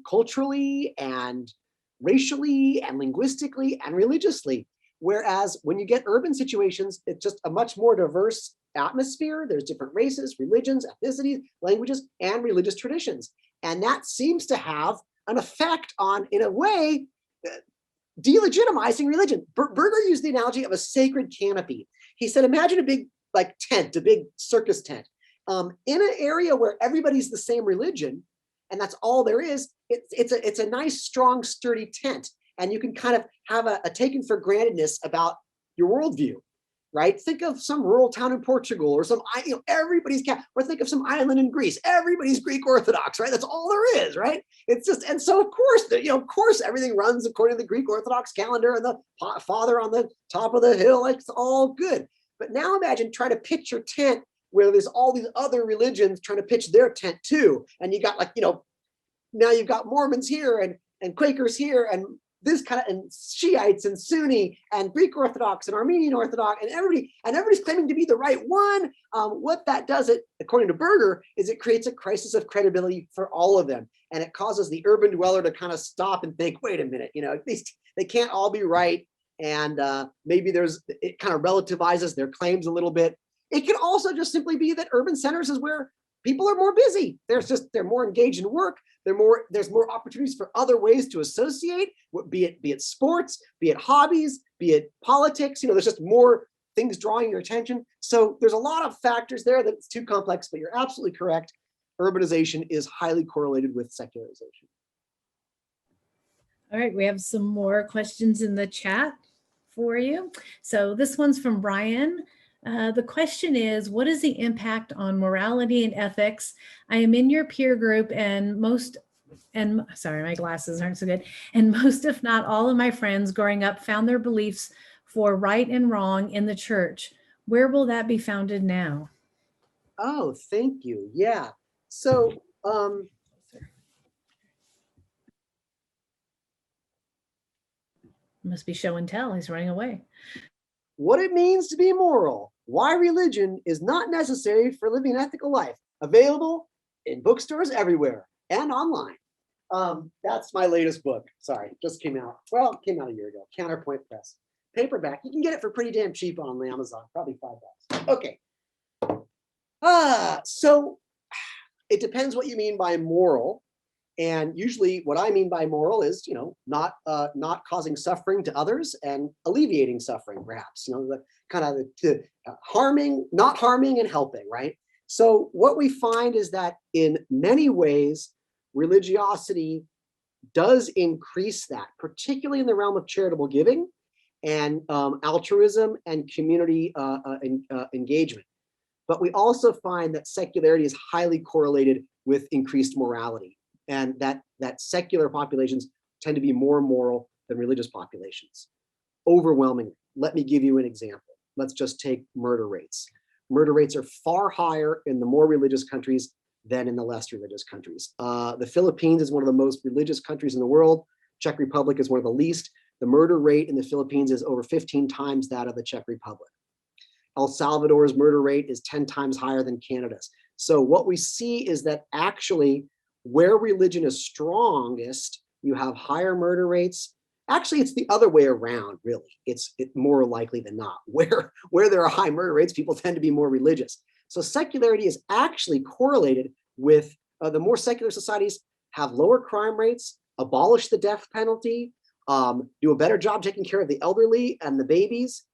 culturally and racially and linguistically and religiously. Whereas when you get urban situations, it's just a much more diverse atmosphere. There's different races, religions, ethnicities, languages, and religious traditions. And that seems to have an effect on, in a way, delegitimizing religion. Berger used the analogy of a sacred canopy. He said, imagine a big tent, a big circus tent. In an area where everybody's the same religion, and that's all there is, it's a nice, strong, sturdy tent. And you can kind of have a taken for grantedness about your worldview, right? Think of some rural town in Portugal, or everybody's, or think of some island in Greece. Everybody's Greek Orthodox, right? That's all there is, right? It's just, and so of course, everything runs according to the Greek Orthodox calendar, and the Father on the top of the hill, like it's all good. But now imagine trying to pitch your tent where there's all these other religions trying to pitch their tent too. And you got now you've got Mormons here and Quakers here and this kind of, and Shiites and Sunni and Greek Orthodox and Armenian Orthodox, and everybody's claiming to be the right one. What that does, according to Berger, is it creates a crisis of credibility for all of them. And it causes the urban dweller to kind of stop and think, wait a minute, at least they can't all be right. And maybe it kind of relativizes their claims a little bit. It can also just simply be that urban centers is where people are more busy. They're more engaged in work. There's more opportunities for other ways to associate, be it sports, be it hobbies, be it politics. There's just more things drawing your attention. So there's a lot of factors there that's too complex, but you're absolutely correct. Urbanization is highly correlated with secularization. All right, we have some more questions in the chat for you. So this one's from Brian. The question is, what is the impact on morality and ethics? I am in your peer group and sorry, my glasses aren't so good. And most, if not all of my friends growing up found their beliefs for right and wrong in the church. Where will that be founded now? Oh, thank you. Yeah. So, must be show and tell. He's running away. What it means to be moral, why religion is not necessary for living an ethical life. Available in bookstores everywhere and online. That's my latest book. Sorry, just came out. Well, it came out a year ago. Counterpoint Press. Paperback. You can get it for pretty damn cheap on Amazon. Probably $5. Okay. So it depends what you mean by moral. And usually what I mean by moral is, not causing suffering to others and alleviating suffering, perhaps, the kind of the not harming and helping, right? So what we find is that in many ways, religiosity does increase that, particularly in the realm of charitable giving and altruism and community engagement. But we also find that secularity is highly correlated with increased morality, and that secular populations tend to be more moral than religious populations, overwhelmingly. Let me give you an example. Let's just take murder rates. Murder rates are far higher in the more religious countries than in the less religious countries. The Philippines is one of the most religious countries in the world. Czech Republic is one of the least. The murder rate in the Philippines is over 15 times that of the Czech Republic. El Salvador's murder rate is 10 times higher than Canada's. So what we see is that actually where religion is strongest, you have higher murder rates. Actually, it's the other way around, really. It's more likely than not. Where there are high murder rates, people tend to be more religious. So secularity is actually correlated with the more secular societies have lower crime rates, abolish the death penalty, do a better job taking care of the elderly and the babies.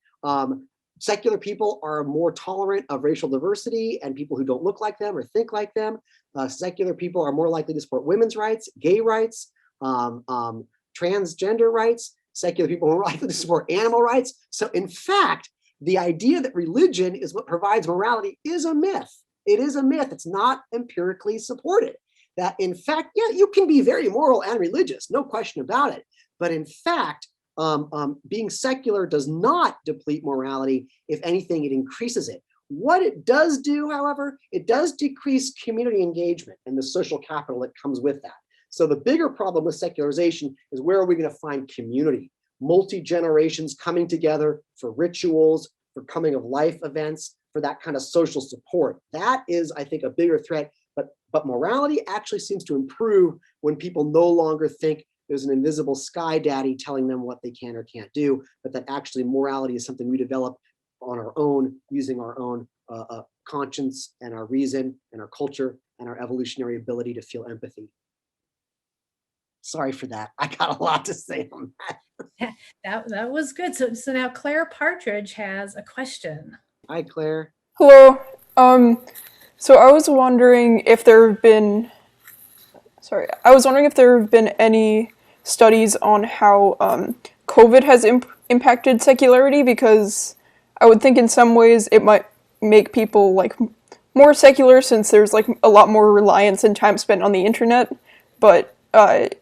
Secular people are more tolerant of racial diversity and people who don't look like them or think like them. Secular people are more likely to support women's rights, gay rights, transgender rights. Secular people are more likely to support animal rights. So in fact, the idea that religion is what provides morality is a myth. It is a myth. It's not empirically supported. That in fact, yeah, you can be very moral and religious, no question about it. But in fact, being secular does not deplete morality. If anything, it increases it. What it does do, however, it does decrease community engagement and the social capital that comes with that. So the bigger problem with secularization is where are we going to find community? Multi-generations coming together for rituals, for coming of life events, for that kind of social support. That is, I think, a bigger threat. But morality actually seems to improve when people no longer think there's an invisible sky daddy telling them what they can or can't do, but that actually morality is something we develop on our own, using our own conscience and our reason and our culture and our evolutionary ability to feel empathy. Sorry for that. I got a lot to say on that. That was good. So now Claire Partridge has a question. Hi, Claire. Hello. So I was wondering if there have been any studies on how COVID has impacted secularity, because I would think in some ways it might make people like more secular since there's like a lot more reliance and time spent on the internet, but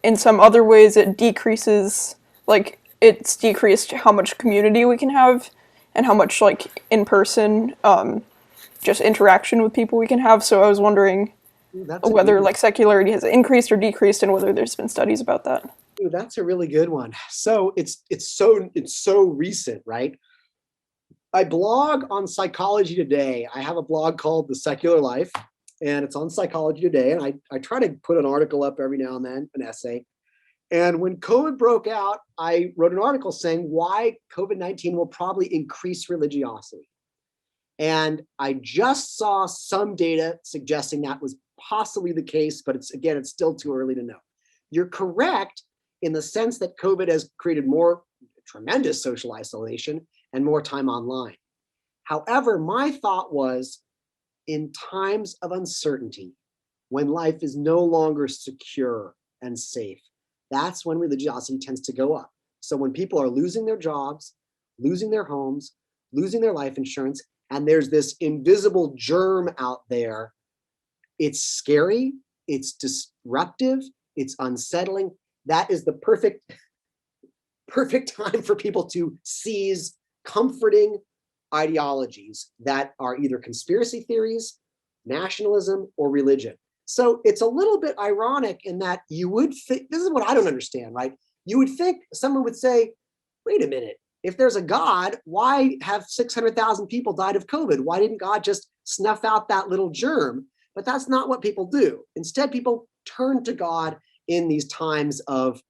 in some other ways it decreases, like it's decreased how much community we can have and how much like in-person just interaction with people we can have. So I was wondering whether like secularity has increased or decreased and whether there's been studies about that. Ooh, that's a really good one. So it's so recent, right? I blog on Psychology Today. I have a blog called The Secular Life, and it's on Psychology Today. And I try to put an article up every now and then, an essay. And when COVID broke out, I wrote an article saying why COVID-19 will probably increase religiosity. And I just saw some data suggesting that was possibly the case, but it's still too early to know. You're correct in the sense that COVID has created more tremendous social isolation and more time online. However, my thought was in times of uncertainty, when life is no longer secure and safe, that's when religiosity tends to go up. So when people are losing their jobs, losing their homes, losing their life insurance, and there's this invisible germ out there, it's scary, it's disruptive, it's unsettling. That is the perfect time for people to seize comforting ideologies that are either conspiracy theories, nationalism, or religion. So it's a little bit ironic in that you would think, this is what I don't understand, right? You would think someone would say, wait a minute, if there's a God, why have 600,000 people died of COVID? Why didn't God just snuff out that little germ? But that's not what people do. Instead, people turn to God in these times of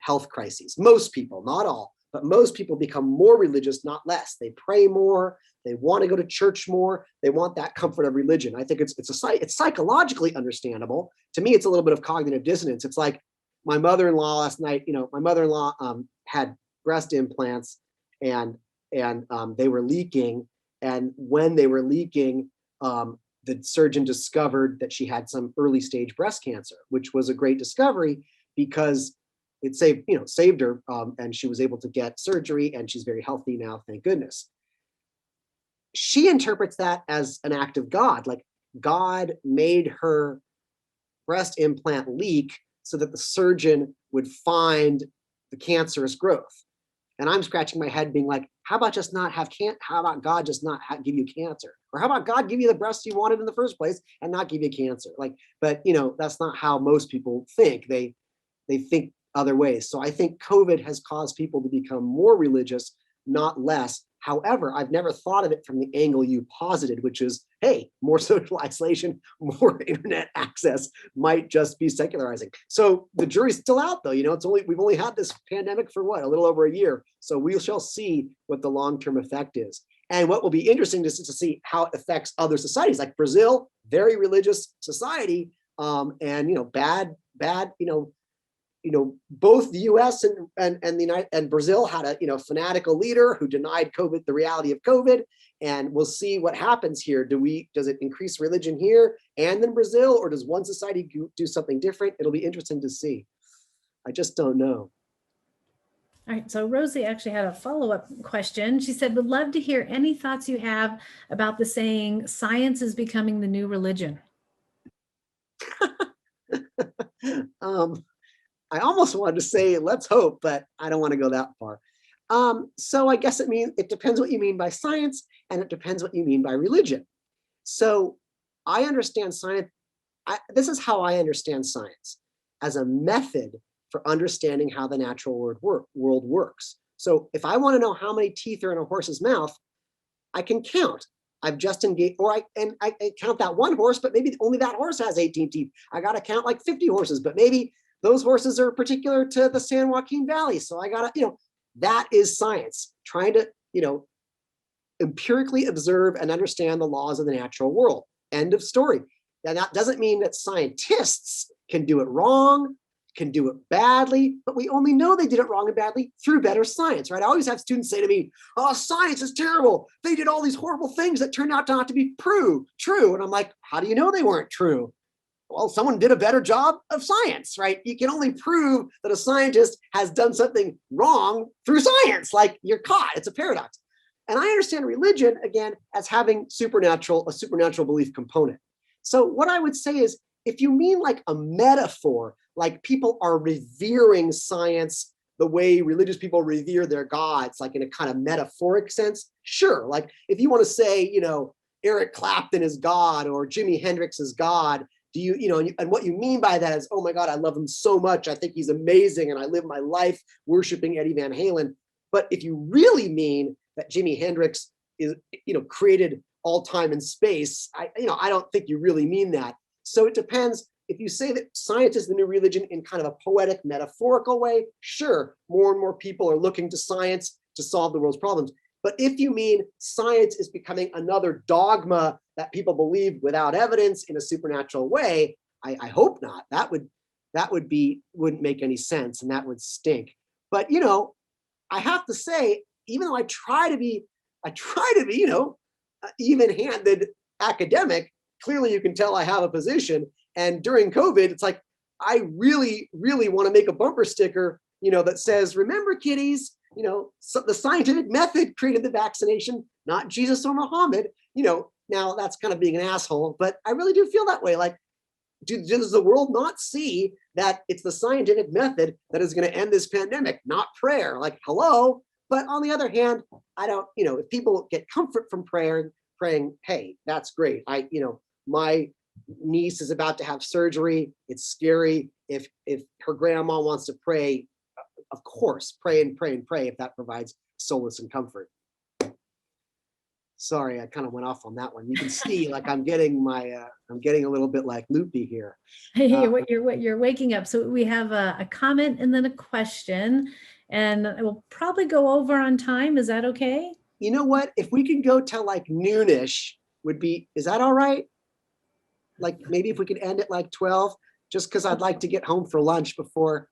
health crises. Most people, not all, but most people become more religious, not less. They pray more. They want to go to church more. They want that comfort of religion. I think it's psychologically understandable. To me, it's a little bit of cognitive dissonance. It's like my mother-in-law last night. My mother-in-law had breast implants, and they were leaking. And when they were leaking, the surgeon discovered that she had some early stage breast cancer, which was a great discovery because it saved her, and she was able to get surgery, and she's very healthy now, thank goodness. She interprets that as an act of God, like God made her breast implant leak so that the surgeon would find the cancerous growth. And I'm scratching my head being like, how about just not have how about God just not give you cancer? Or how about God give you the breast you wanted in the first place and not give you cancer? Like, but that's not how most people think. They think other ways. So I think COVID has caused people to become more religious, not less. However, I've never thought of it from the angle you posited, which is, hey, more social isolation, more internet access might just be secularizing. So the jury's still out, though. We've only had this pandemic for a little over a year. So we shall see what the long-term effect is. And what will be interesting is to see how it affects other societies, like Brazil, very religious society, and bad, both the U.S. and Brazil had a fanatical leader who denied COVID, the reality of COVID, and we'll see what happens here. Does it increase religion here and in Brazil, or does one society do something different? It'll be interesting to see. I just don't know. All right, so Rosie actually had a follow-up question. She said, would love to hear any thoughts you have about the saying, science is becoming the new religion. I almost wanted to say, let's hope, but I don't want to go that far. So I guess it depends what you mean by science, and it depends what you mean by religion. So I understand science. This is how I understand science, as a method for understanding how the natural world works. So if I want to know how many teeth are in a horse's mouth, I can count. I've just engaged, I count that one horse, but maybe only that horse has 18 teeth. I got to count like 50 horses, but maybe those horses are particular to the San Joaquin Valley. So I got to, that is science, trying to, empirically observe and understand the laws of the natural world. End of story. Now, that doesn't mean that scientists can do it wrong, can do it badly, but we only know they did it wrong and badly through better science, right? I always have students say to me, oh, science is terrible. They did all these horrible things that turned out not to be true. And I'm like, how do you know they weren't true? Well, someone did a better job of science, right? You can only prove that a scientist has done something wrong through science. Like, you're caught. It's a paradox. And I understand religion, again, as having a supernatural belief component. So what I would say is, if you mean like a metaphor, like people are revering science the way religious people revere their gods, like in a kind of metaphoric sense, sure. Like if you want to say, Eric Clapton is God or Jimi Hendrix is God, and what you mean by that is, oh my God, I love him so much. I think he's amazing. And I live my life worshiping Eddie Van Halen. But if you really mean that Jimi Hendrix is, created all time and space, I don't think you really mean that. So it depends. If you say that science is the new religion in kind of a poetic, metaphorical way, sure, more and more people are looking to science to solve the world's problems. But if you mean science is becoming another dogma that people believe without evidence in a supernatural way, I hope not. That wouldn't make any sense, and that would stink. But I have to say, even though I try to be even-handed academic, clearly you can tell I have a position. And during COVID, it's like, I really, really want to make a bumper sticker, that says, remember, kiddies, so the scientific method created the vaccination, not Jesus or Muhammad. Now that's kind of being an asshole, but I really do feel that way. Like, does the world not see that it's the scientific method that is going to end this pandemic, not prayer? Like, hello. But on the other hand, I don't, if people get comfort from praying, hey, that's great. My niece is about to have surgery. It's scary. If her grandma wants to pray, of course, pray and pray and pray if that provides solace and comfort. Sorry, I kind of went off on that one. You can see, like, I'm getting a little bit like loopy here. You're waking up. So we have a comment and then a question, and we'll probably go over on time. Is that okay? You know what? If we can go till like noonish, is that all right? Like maybe if we could end at like 12, just because I'd like to get home for lunch before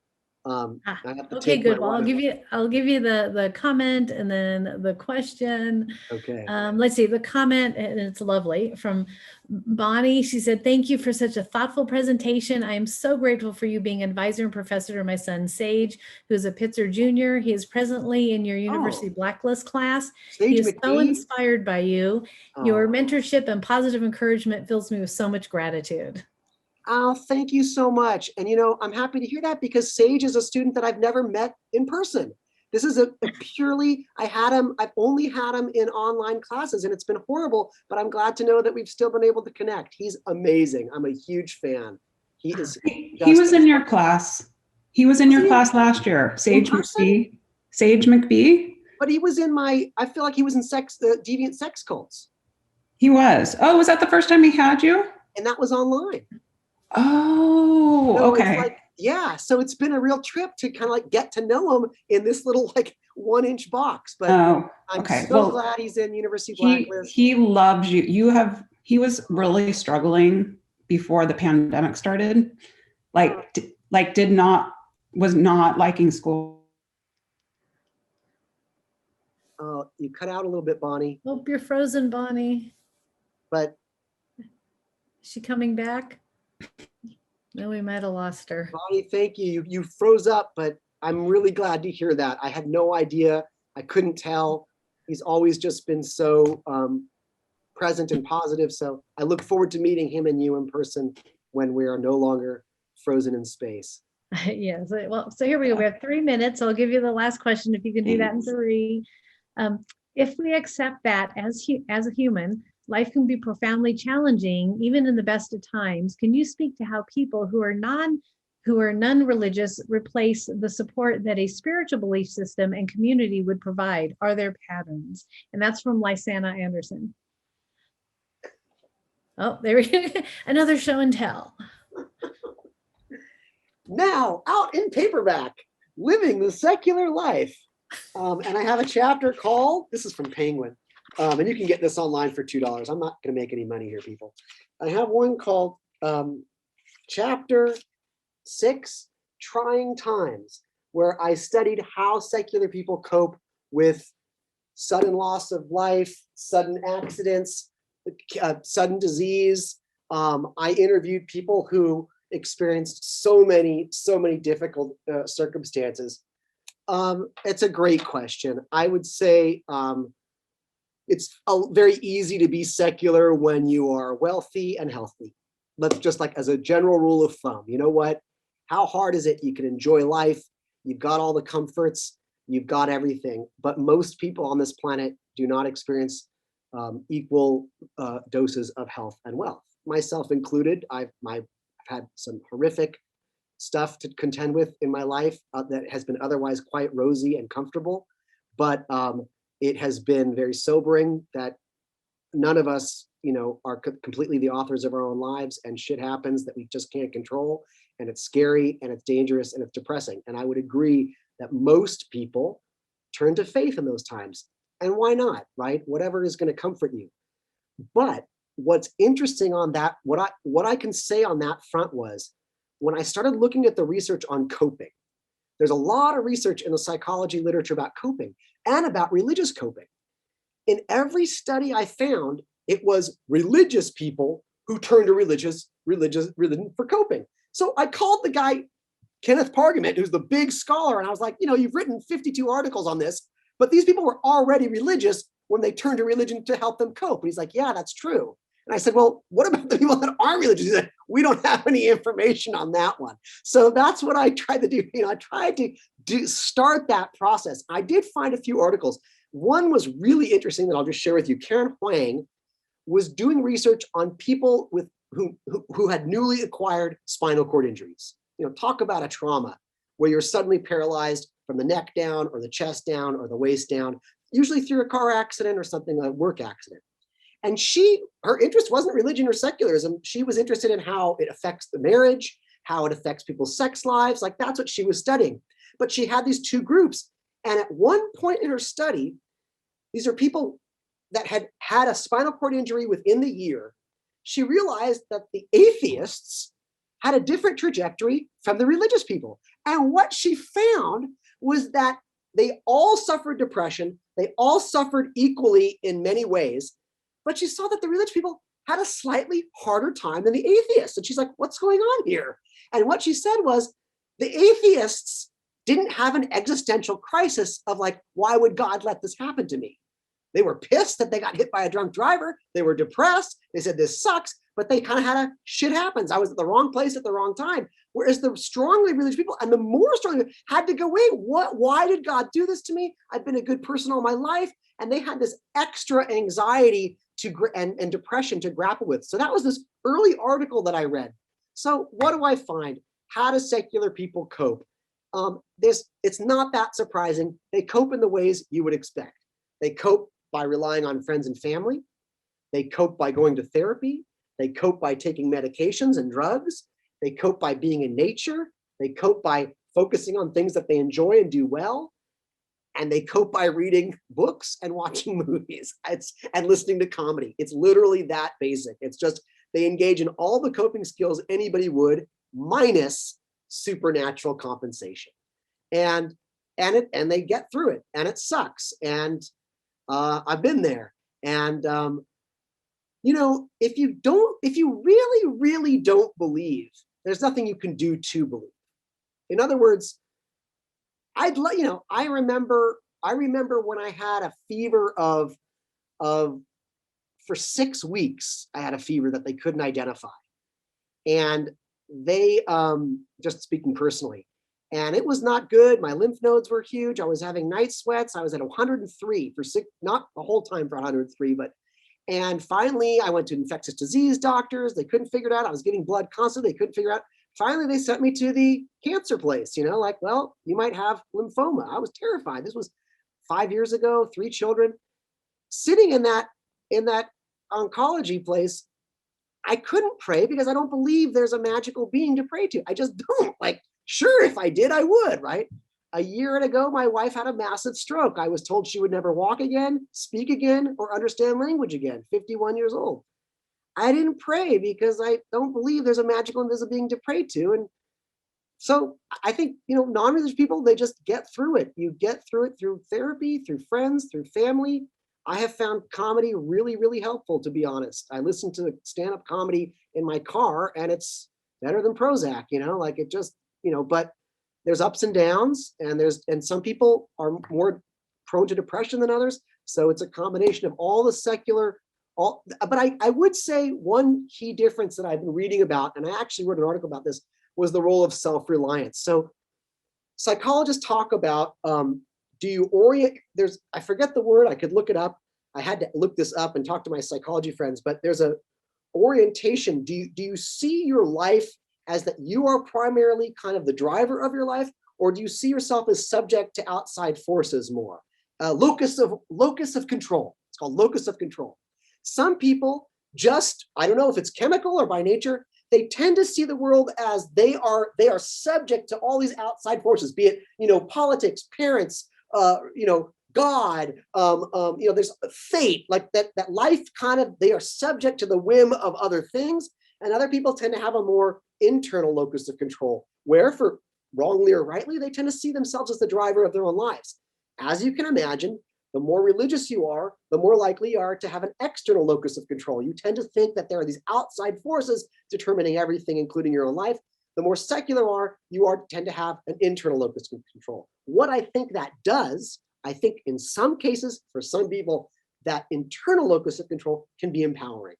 I have to okay, take good. my Well, wife. I'll give you the comment and then the question. Okay. Let's see the comment, and it's lovely, from Bonnie. She said, "Thank you for such a thoughtful presentation. I am so grateful for you being advisor and professor to my son Sage, who is a Pitzer Junior. He is presently in your university blacklist class. Sage he is so McBee? inspired by you. Your mentorship and positive encouragement fills me with so much gratitude." Oh, thank you so much. And I'm happy to hear that, because Sage is a student that I've never met in person. This is a purely, I've only had him in online classes and it's been horrible, but I'm glad to know that we've still been able to connect. He's amazing. I'm a huge fan. He is. He was in your class. He was in your class last year, Sage McBee. Sage McBee. But he was in I feel like he was in deviant sex cults. He was. Oh, was that the first time he had you? And that was online. Oh, So okay. it's like, yeah. So it's been a real trip to kind of like get to know him in this little like 1-inch box. But I'm so glad he's in University Blacklist. He loves you. He was really struggling before the pandemic started. Was not liking school. Oh, you cut out a little bit, Bonnie. Hope you're frozen, Bonnie. But is she coming back? No, we might have lost her. Bonnie, thank you. You froze up, but I'm really glad to hear that. I had no idea. I couldn't tell. He's always just been so present and positive. So I look forward to meeting him and you in person when we are no longer frozen in space. Yes. Well, so here we go. We have 3 minutes. I'll give you the last question if you can do that in 3. If we accept that as a human, life can be profoundly challenging, even in the best of times. Can you speak to how people who are non-religious replace the support that a spiritual belief system and community would provide? Are there patterns? And that's from Lysana Anderson. Oh, there we go. Another show and tell. Now, out in paperback, Living the Secular Life. And I have a chapter called, this is from Penguin, and you can get this online for $2. I'm not going to make any money here, people. I have one called Chapter 6, Trying Times, where I studied how secular people cope with sudden loss of life, sudden accidents, sudden disease. I interviewed people who experienced so many difficult circumstances. It's a great question. I would say it's very easy to be secular when you are wealthy and healthy. Let's just like as a general rule of thumb, you know what? How hard is it? You can enjoy life. You've got all the comforts. You've got everything. But most people on this planet do not experience equal doses of health and wealth. Myself included. I've had some horrific stuff to contend with in my life that has been otherwise quite rosy and comfortable. But it has been very sobering that none of us, are completely the authors of our own lives, and shit happens that we just can't control. And it's scary and it's dangerous and it's depressing. And I would agree that most people turn to faith in those times. And why not, right? Whatever is going to comfort you. But what's interesting on that, what I can say on that front was, when I started looking at the research on coping, there's a lot of research in the psychology literature about coping and about religious coping. In every study I found, it was religious people who turned to religion for coping. So I called the guy, Kenneth Pargament, who's the big scholar, and I was like, you've written 52 articles on this, but these people were already religious when they turned to religion to help them cope. And he's like, yeah, that's true. And I said, well, what about the people that aren't religious? He said, we don't have any information on that one. So that's what I tried to do. I tried to start that process. I did find a few articles. One was really interesting that I'll just share with you. Karen Huang was doing research on people who had newly acquired spinal cord injuries. Talk about a trauma where you're suddenly paralyzed from the neck down or the chest down or the waist down, usually through a car accident or something, a work accident. And her interest wasn't religion or secularism. She was interested in how it affects the marriage, how it affects people's sex lives. Like that's what she was studying. But she had these two groups. And at one point in her study, these are people that had had a spinal cord injury within the year. She realized that the atheists had a different trajectory from the religious people. And what she found was that they all suffered depression. They all suffered equally in many ways. But she saw that the religious people had a slightly harder time than the atheists. And she's like, what's going on here? And what she said was, the atheists didn't have an existential crisis of like, why would God let this happen to me? They were pissed that they got hit by a drunk driver. They were depressed. They said, this sucks, but they kind of had a shit happens. I was at the wrong place at the wrong time. Whereas the strongly religious people and the more strongly had to go, wait, why did God do this to me? I've been a good person all my life. And they had this extra anxiety and depression to grapple with. So that was this early article that I read. So what do I find? How do secular people cope? It's not that surprising. They cope in the ways you would expect. They cope by relying on friends and family. They cope by going to therapy. They cope by taking medications and drugs. They cope by being in nature. They cope by focusing on things that they enjoy and do well. And they cope by reading books and watching movies and listening to comedy. It's literally that basic. It's just they engage in all the coping skills anybody would, minus supernatural compensation. And they get through it, and it sucks. And I've been there. And if you really, really don't believe, there's nothing you can do to believe. In other words, I remember when I had a fever for 6 weeks, I had a fever that they couldn't identify. And they, just speaking personally, and it was not good. My lymph nodes were huge. I was having night sweats. I was at 103 for not the whole time for 103, and finally I went to infectious disease doctors. They couldn't figure it out. I was getting blood constantly. They couldn't figure it out. Finally, they sent me to the cancer place, well, you might have lymphoma. I was terrified. This was 5 years ago, 3 children. Sitting in that oncology place, I couldn't pray because I don't believe there's a magical being to pray to. I just don't. Sure, if I did, I would, right? A year ago, my wife had a massive stroke. I was told she would never walk again, speak again, or understand language again, 51 years old. I didn't pray because I don't believe there's a magical invisible being to pray to. And so I think, non-religious people, they just get through it. You get through it through therapy, through friends, through family. I have found comedy really, really helpful, to be honest. I listen to stand-up comedy in my car, and it's better than Prozac, it just, but there's ups and downs, and some people are more prone to depression than others. So it's a combination of all the secular, but I would say one key difference that I've been reading about, and I actually wrote an article about this, was the role of self-reliance. So psychologists talk about, do you orient, I forget the word, I could look it up. I had to look this up and talk to my psychology friends, but there's a orientation. Do you see your life as that you are primarily kind of the driver of your life, or do you see yourself as subject to outside forces more? Locus of control. It's called locus of control. Some people I don't know if it's chemical or by nature, they tend to see the world as they are subject to all these outside forces, be it, politics, parents, God, there's fate, like that life they are subject to the whim of other things. And other people tend to have a more internal locus of control, where, for wrongly or rightly, they tend to see themselves as the driver of their own lives. As you can imagine, the more religious you are, the more likely you are to have an external locus of control. You tend to think that there are these outside forces determining everything, including your own life. The more secular you tend to have an internal locus of control. What I think that does, I think in some cases, for some people, that internal locus of control can be empowering,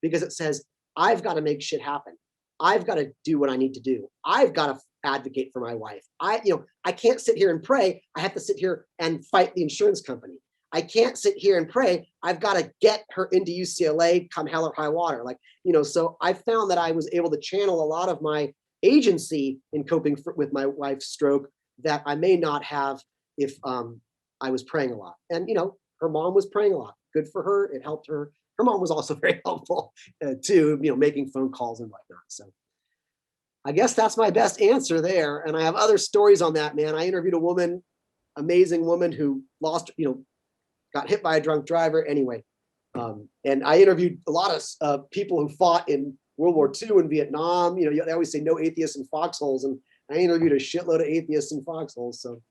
because it says, I've got to make shit happen. I've got to do what I need to do. I've got to advocate for my wife. I can't sit here and pray. I have to sit here and fight the insurance company. I can't sit here and pray. I've got to get her into UCLA come hell or high water. So I found that I was able to channel a lot of my agency in coping with my wife's stroke that I may not have if I was praying a lot. And, her mom was praying a lot. Good for her. It helped her. Her mom was also very helpful too, making phone calls and whatnot. So I guess that's my best answer there. And I have other stories on that, man. I interviewed a woman, amazing woman, who lost, got hit by a drunk driver. Anyway, and I interviewed a lot of people who fought in World War II and Vietnam. They always say no atheists in foxholes, and I interviewed a shitload of atheists in foxholes. So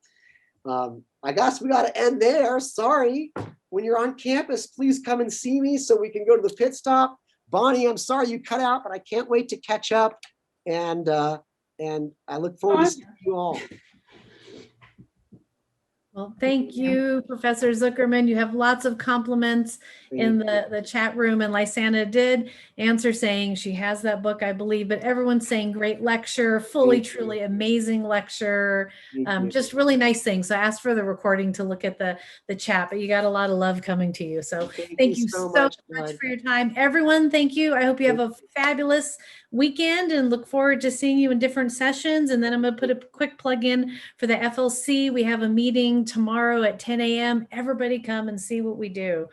I guess we got to end there. Sorry. When you're on campus, please come and see me so we can go to the pit stop. Bonnie, I'm sorry you cut out, but I can't wait to catch up. And I look forward to seeing you all. Well, thank you, Professor Zuckerman. You have lots of compliments in the chat room, and Lysana did answer saying she has that book, I believe, but everyone's saying great lecture, fully, truly amazing lecture, just really nice things. So I asked for the recording to look at the chat, but you got a lot of love coming to you. So thank you so much for your time. Everyone, thank you. I hope you have a fabulous weekend and look forward to seeing you in different sessions. And then I'm going to put a quick plug in for the FLC. We have a meeting tomorrow at 10 a.m. Everybody come and see what we do.